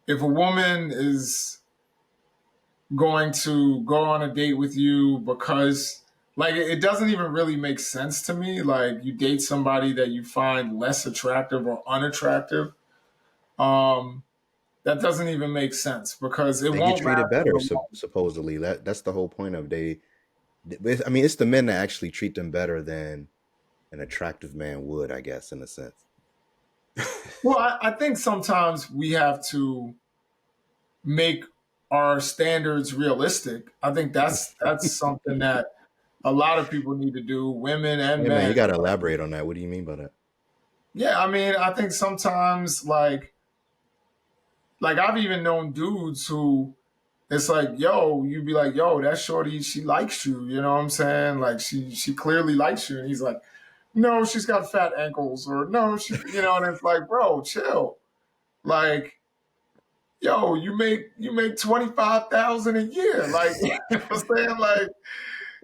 If a woman is going to go on a date with you because like it doesn't even really make sense to me, like you date somebody that you find less attractive or unattractive, um that doesn't even make sense because it They get won't treated last for better, the long. supposedly. That's the whole point of they. I mean, it's the men that actually treat them better than an attractive man would, I guess, in a sense. Well, I think sometimes we have to make our standards realistic. I think that's something that a lot of people need to do, women and Hey man, men. you got to elaborate on that. What do you mean by that? Yeah, I mean, I think sometimes like I've even known dudes who it's like, yo, you'd be like, yo, that shorty, she likes you, you know what I'm saying? Like she clearly likes you. And he's like, no, she's got fat ankles, or no, and it's like, bro, chill. Like, yo, you make 25,000 a year. Like, you know what I'm saying? Like,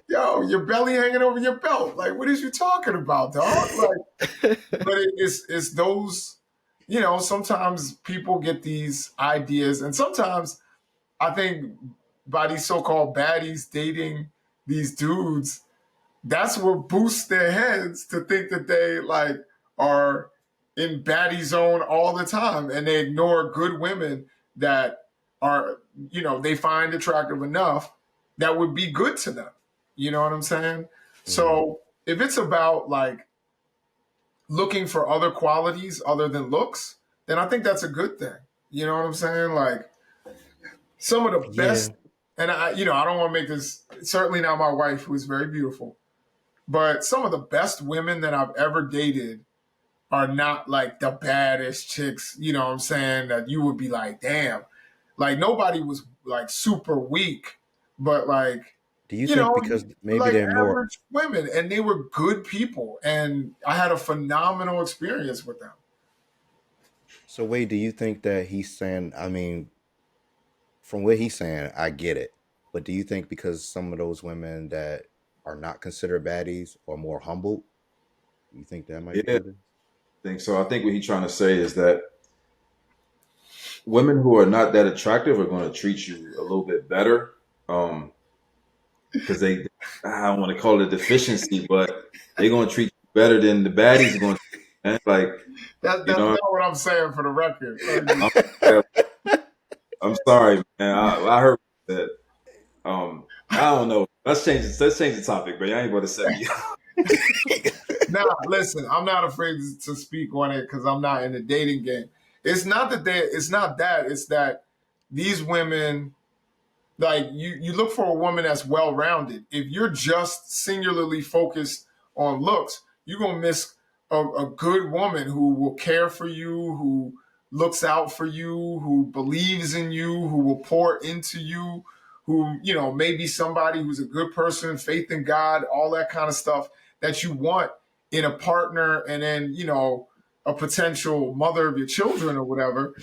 yo, your belly hanging over your belt. Like, what is you talking about, dog? Like, but it's those, sometimes people get these ideas, and sometimes I think by these so-called baddies dating these dudes, that's what boosts their heads to think that they like are in baddie zone all the time, and they ignore good women that are, they find attractive enough that would be good to them. You know what I'm saying? Mhm. So if it's about like looking for other qualities other than looks, then I think that's a good thing. You know what I'm saying? Like some of the Yeah. best, and I don't want to make this, certainly not my wife, who is very beautiful, but some of the best women that I've ever dated are not like the baddest chicks, you know what I'm saying, that you would be like, damn. Like nobody was like super weak, but like, Do you think because maybe like they're more average women, and they were good people, and I had a phenomenal experience with them. so wait, do you think that he's saying, I mean, from what he's saying, I get it. But do you think because some of those women that are not considered baddies are more humble, you think that might be Yeah, what it is? I think so. I think what he's trying to say is that women who are not that attractive are going to treat you a little bit better. Because I don't want to call it a deficiency, but they're going to treat you better than the baddies are going to. Man. Like, That's you know, not what I'm saying, for the record. I'm, I'm sorry, man. I heard that. I don't know. Let's change the topic, but I ain't going to set me up. Now, listen, I'm not afraid to speak on it because I'm not in the dating game. It's not that. It's that these women, like you look for a woman that's well rounded. If you're just singularly focused on looks, you're gonna miss a good woman who will care for you, who looks out for you, who believes in you, who will pour into you, who, maybe somebody who's a good person, faith in God, all that kind of stuff that you want in a partner, and then, a potential mother of your children or whatever.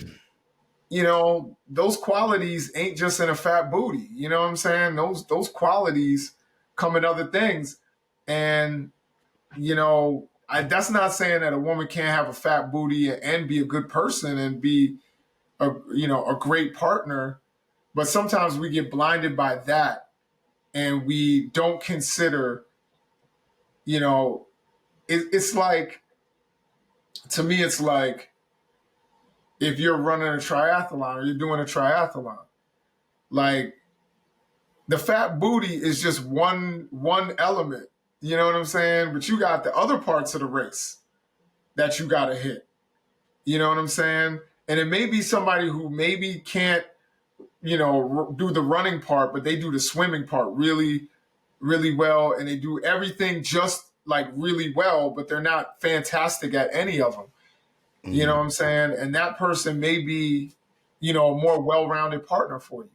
Those qualities ain't just in a fat booty. You know what I'm saying? Those qualities come in other things. And, that's not saying that a woman can't have a fat booty and be a good person and be a great partner. But sometimes we get blinded by that, and we don't consider, you know, it's like, to me, it's like if you're running a triathlon or you're doing a triathlon, like the fat booty is just one element. You know what I'm saying? But you got the other parts of the race that you got to hit. You know what I'm saying? And it may be somebody who maybe can't, do the running part, but they do the swimming part really, really well, and they do everything just like really well, but they're not fantastic at any of them. You know Hmm. what I'm saying? And that person may be, a more well-rounded partner for you.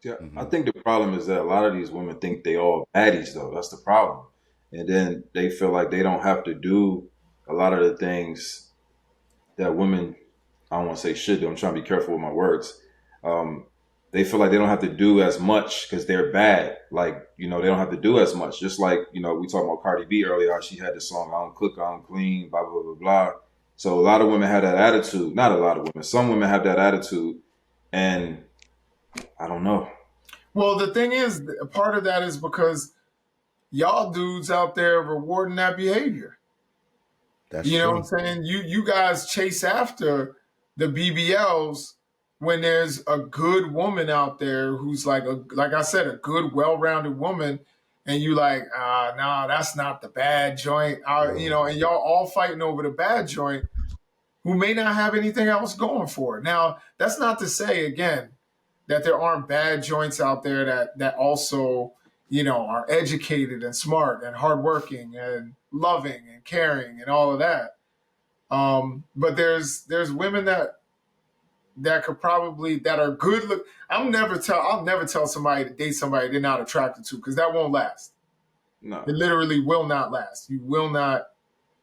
Yeah, I Hmm. think the problem is that a lot of these women think they all baddies, though. That's the problem, and then they feel like they don't have to do a lot of the things that women. I don't want to say should do. I'm trying to be careful with my words. Um, they feel like they don't have to do as much because they're bad. Like, they don't have to do as much. Just like, we talked about Cardi B earlier. How she had the song "I don't cook, I don't clean," blah blah blah blah. So a lot of women have that attitude. Not a lot of women. Some women have that attitude, and I don't know. Well, the thing is, a part of that is because y'all dudes out there rewarding that behavior. That's You know what I'm true. saying? You guys chase after the BBLs when there's a good woman out there who's like I said, a good, well-rounded woman, and you like, nah, that's not the bad joint. And y'all all fighting over the bad joint, who may not have anything else going for it. Now, that's not to say, again, that there aren't bad joints out there that also, are educated and smart and hardworking and loving and caring and all of that. But there's women that could probably, that are good look. I'll never tell somebody to date somebody they're not attracted to, because that won't last. No. It literally will not last. You will not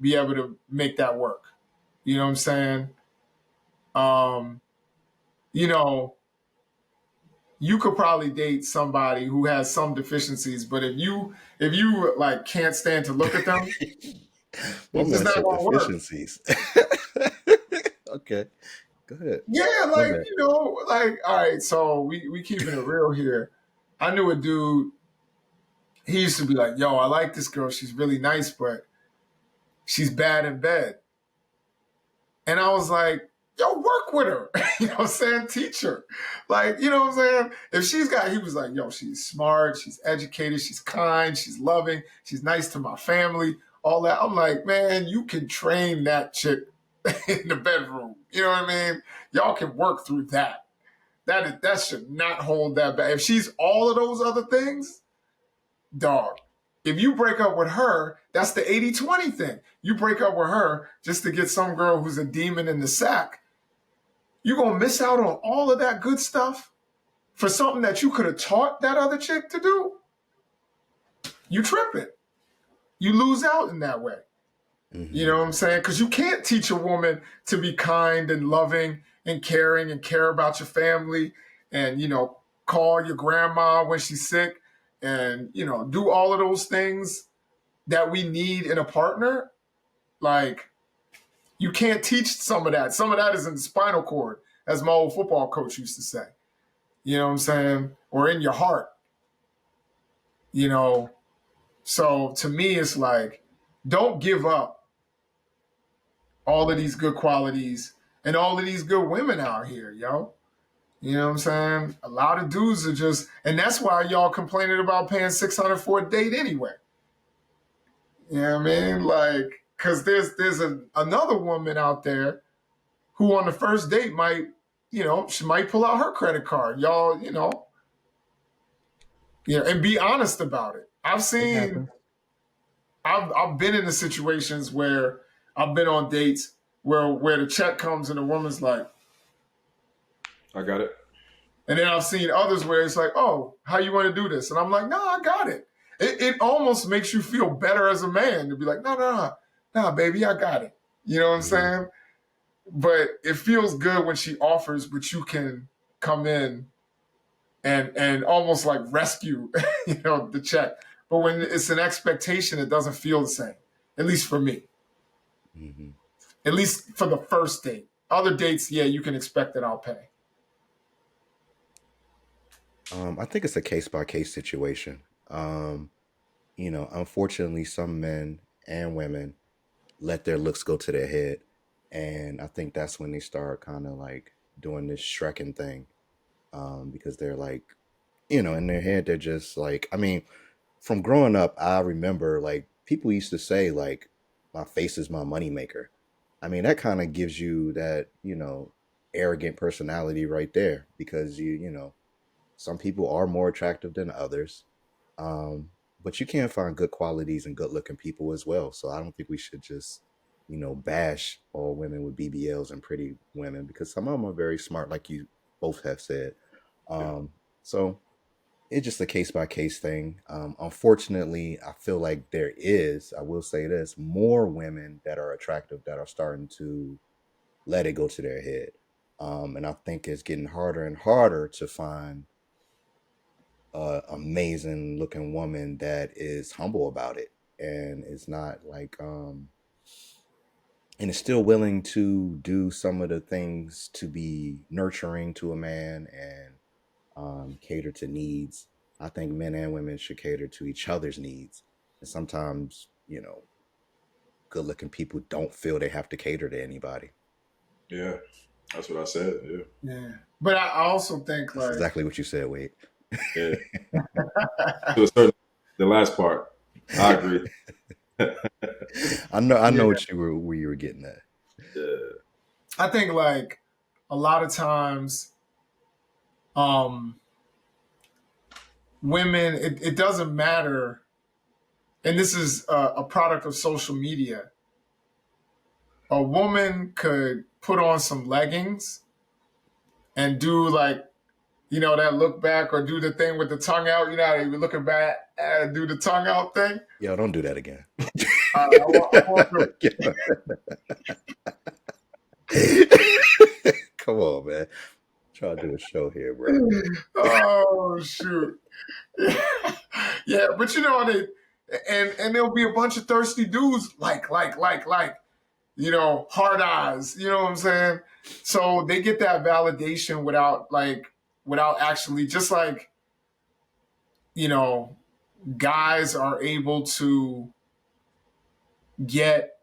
be able to make that work. You know what I'm saying? Um, you know, you could probably date somebody who has some deficiencies, but if you like can't stand to look at them, My it's just man not said gonna work. deficiencies. Okay, go ahead. Yeah, My like bad. like all right. So we keeping it real here. I knew a dude. He used to be like, "Yo, I like this girl. She's really nice, but she's bad in bed." And I was like, "Yo, work with her." You know what I'm saying? Teach her. Like, you know what I'm saying? If she's got, he was like, "Yo, she's smart. She's educated. She's kind. She's loving. She's nice to my family. All that." I'm like, man, you can train that chick in the bedroom. You know what I mean? Y'all can work through that. That should not hold that back. If she's all of those other things, dog. If you break up with her, that's the 80-20 thing. You break up with her just to get some girl who's a demon in the sack. You're going to miss out on all of that good stuff for something that you could have taught that other chick to do. You tripping. You lose out in that way. You Hmm. know what I'm saying? Because you can't teach a woman to be kind and loving and caring and care about your family and, call your grandma when she's sick and, do all of those things that we need in a partner. Like, you can't teach some of that. Some of that is in the spinal cord, as my old football coach used to say. You know what I'm saying? Or in your heart, you know? So to me, it's like, don't give up all of these good qualities and all of these good women out here, yo. You know what I'm saying? A lot of dudes are just, and that's why y'all complaining about paying 600 for a date anyway. You know what I mean? Like, because there's another woman out there who on the first date might, she might pull out her credit card. Y'all, and be honest about it. It happens. I've been in the situations where I've been on dates where the check comes and the woman's like, I got it. and then I've seen others where it's like, oh, how you want to do this? And I'm like, no, I got it. It almost makes you feel better as a man to be like, no, no, no, no, baby, I got it. You know what I'm Hmm. saying? But it feels good when she offers, but you can come in and almost like rescue, the check. But when it's an expectation, it doesn't feel the same. At least for me. Hmm. At least for the first date. Other dates, yeah, you can expect that I'll pay. I think it's a case by case situation. Unfortunately, some men and women let their looks go to their head, and I think that's when they start kind of like doing this Shrekin thing, because they're like, in their head, they're just like, I mean, from growing up, I remember like people used to say like, my face is my moneymaker. I mean, that kind of gives you that, arrogant personality right there because some people are more attractive than others. Um, but you can find good qualities and good looking people as well. So I don't think we should just, bash all women with BBLs and pretty women because some of them are very smart, like you both have said. Yeah. Um, so it's just a case by case thing. Unfortunately, I feel like I will say this, more women that are attractive that are starting to let it go to their head. And I think it's getting harder and harder to find amazing looking woman that is humble about it and is not like and is still willing to do some of the things to be nurturing to a man and cater to needs. I think men and women should cater to each other's needs, and sometimes good looking people don't feel they have to cater to anybody. Yeah. That's what I said. Yeah. Yeah. But I also think That's like, exactly what you said, Wade. Yeah. To a certain, the last part, I agree. I know yeah, what you were where you were getting at. Yeah. I think like a lot of times, um, women, it doesn't matter. And this is a product of social media. A woman could put on some leggings and do like that look back or do the thing with the tongue out. You know how they be looking back and do the tongue out thing. Yo, don't do that again. I won't do Come on, man. Try to do a show here, bro. it. Oh shoot. Yeah, but they and there'll be a bunch of thirsty dudes like hard eyes. You know what I'm saying? So they get that validation without actually, just like you know guys are able to get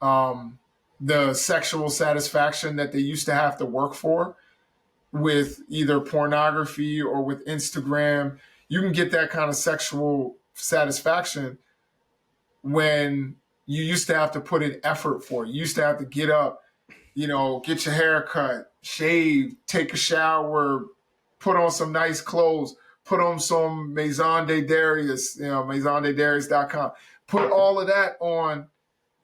um the sexual satisfaction that they used to have to work for with either pornography or with Instagram. You can get that kind of sexual satisfaction when you used to have to put in effort for it. You used to have to get up, get your hair cut, shave, take a shower, put on some nice clothes, put on some Maison de Darius, maisondedarius.com. Put all of that on,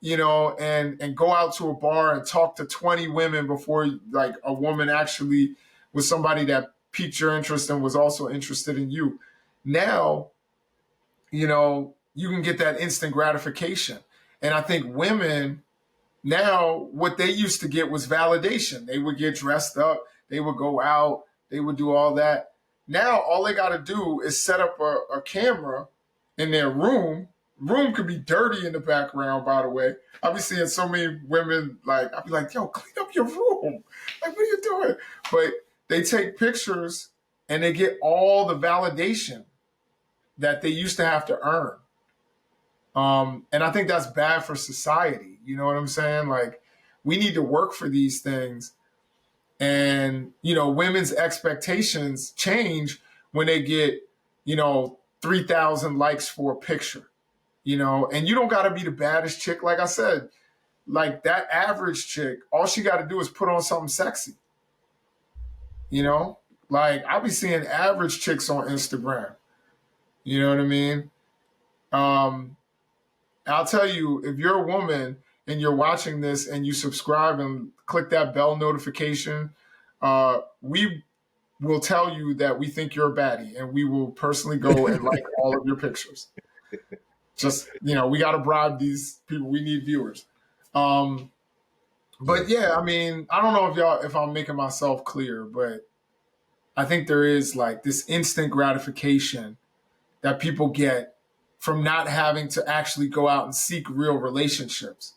and go out to a bar and talk to 20 women before like a woman actually was somebody that piqued your interest and was also interested in you. Now, you can get that instant gratification. And I think women now, what they used to get was validation. They would get dressed up, they would go out, they would do all that. Now, all they got to do is set up a camera in their room. Room could be dirty in the background, by the way. I'll be seeing so many women, like, I'll be like, yo, clean up your room. Like, what are you doing? But they take pictures and they get all the validation that they used to have to earn. And I think that's bad for society. You know what I'm saying? Like, we need to work for these things. And, women's expectations change when they get, 3,000 likes for a picture, and you don't got to be the baddest chick. Like I said, like that average chick, all she got to do is put on something sexy, you know? Like, I'll be seeing average chicks on Instagram. You know what I mean? Um, I'll tell you, if you're a woman and you're watching this and you subscribe and click that bell notification, we will tell you that we think you're a baddie and we will personally go and like all of your pictures. Just, we got to bribe these people. We need viewers. But yeah, I mean, I don't know if I'm making myself clear, but I think there is like this instant gratification that people get from not having to actually go out and seek real relationships,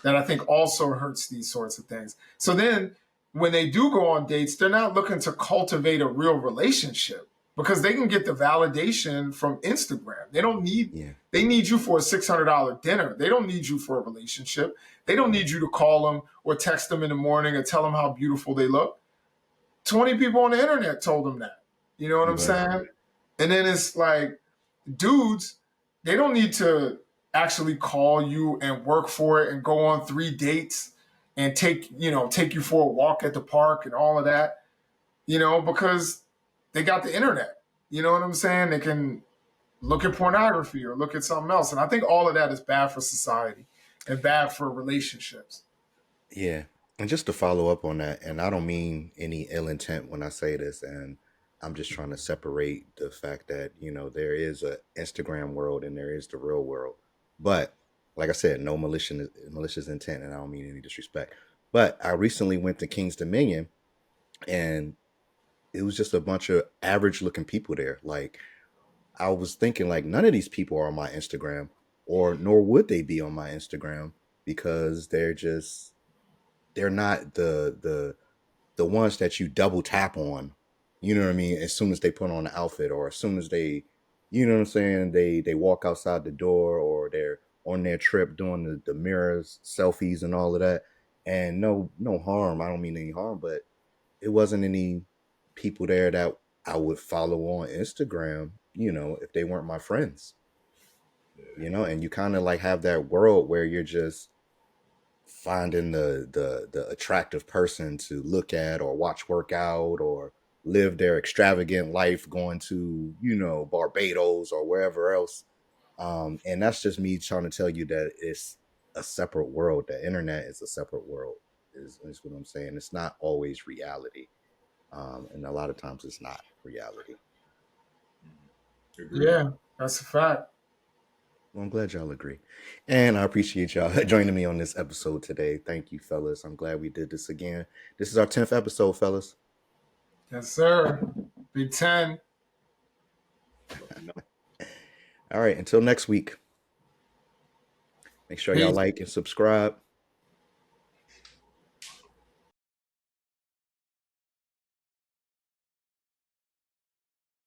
that I think also hurts these sorts of things. So then when they do go on dates, they're not looking to cultivate a real relationship because they can get the validation from Instagram. They don't need, Yeah. they need you for a $600 dinner. They don't need you for a relationship. They don't need you to call them or text them in the morning or tell them how beautiful they look. 20 people on the internet told them that. You know what I'm Right. saying? And then it's like, dudes, they don't need to actually call you and work for it and go on 3 dates and take you for a walk at the park and all of that, because they got the internet. You know what I'm saying? They can look at pornography or look at something else. And I think all of that is bad for society and bad for relationships. Yeah. And just to follow up on that, and I don't mean any ill intent when I say this, and I'm just trying to separate the fact that, there is a Instagram world and there is the real world. But like I said, no malicious intent, and I don't mean any disrespect. But I recently went to King's Dominion and it was just a bunch of average looking people there. Like, I was thinking like none of these people are on my Instagram, or nor would they be on my Instagram, because they're not the ones that you double tap on, you know what I mean, as soon as they put on the outfit, or as soon as they, you know what I'm saying, they walk outside the door, or they're on their trip doing the mirrors, selfies and all of that. And no harm. I don't mean any harm, but it wasn't any people there that I would follow on Instagram, if they weren't my friends. And you kind of like have that world where you're just finding the attractive person to look at or watch work out or live their extravagant life, going to Barbados or wherever else. And that's just me trying to tell you that it's a separate world. The internet is a separate world, is what I'm saying. It's not always reality. And a lot of times it's not reality. Agreed. Yeah, that's a fact. Well, I'm glad y'all agree. And I appreciate y'all joining me on this episode today. Thank you, fellas. I'm glad we did this again. This is our 10th episode, fellas. Yes, sir. Big 10. All right, until next week. Make sure y'all Peace. like and subscribe.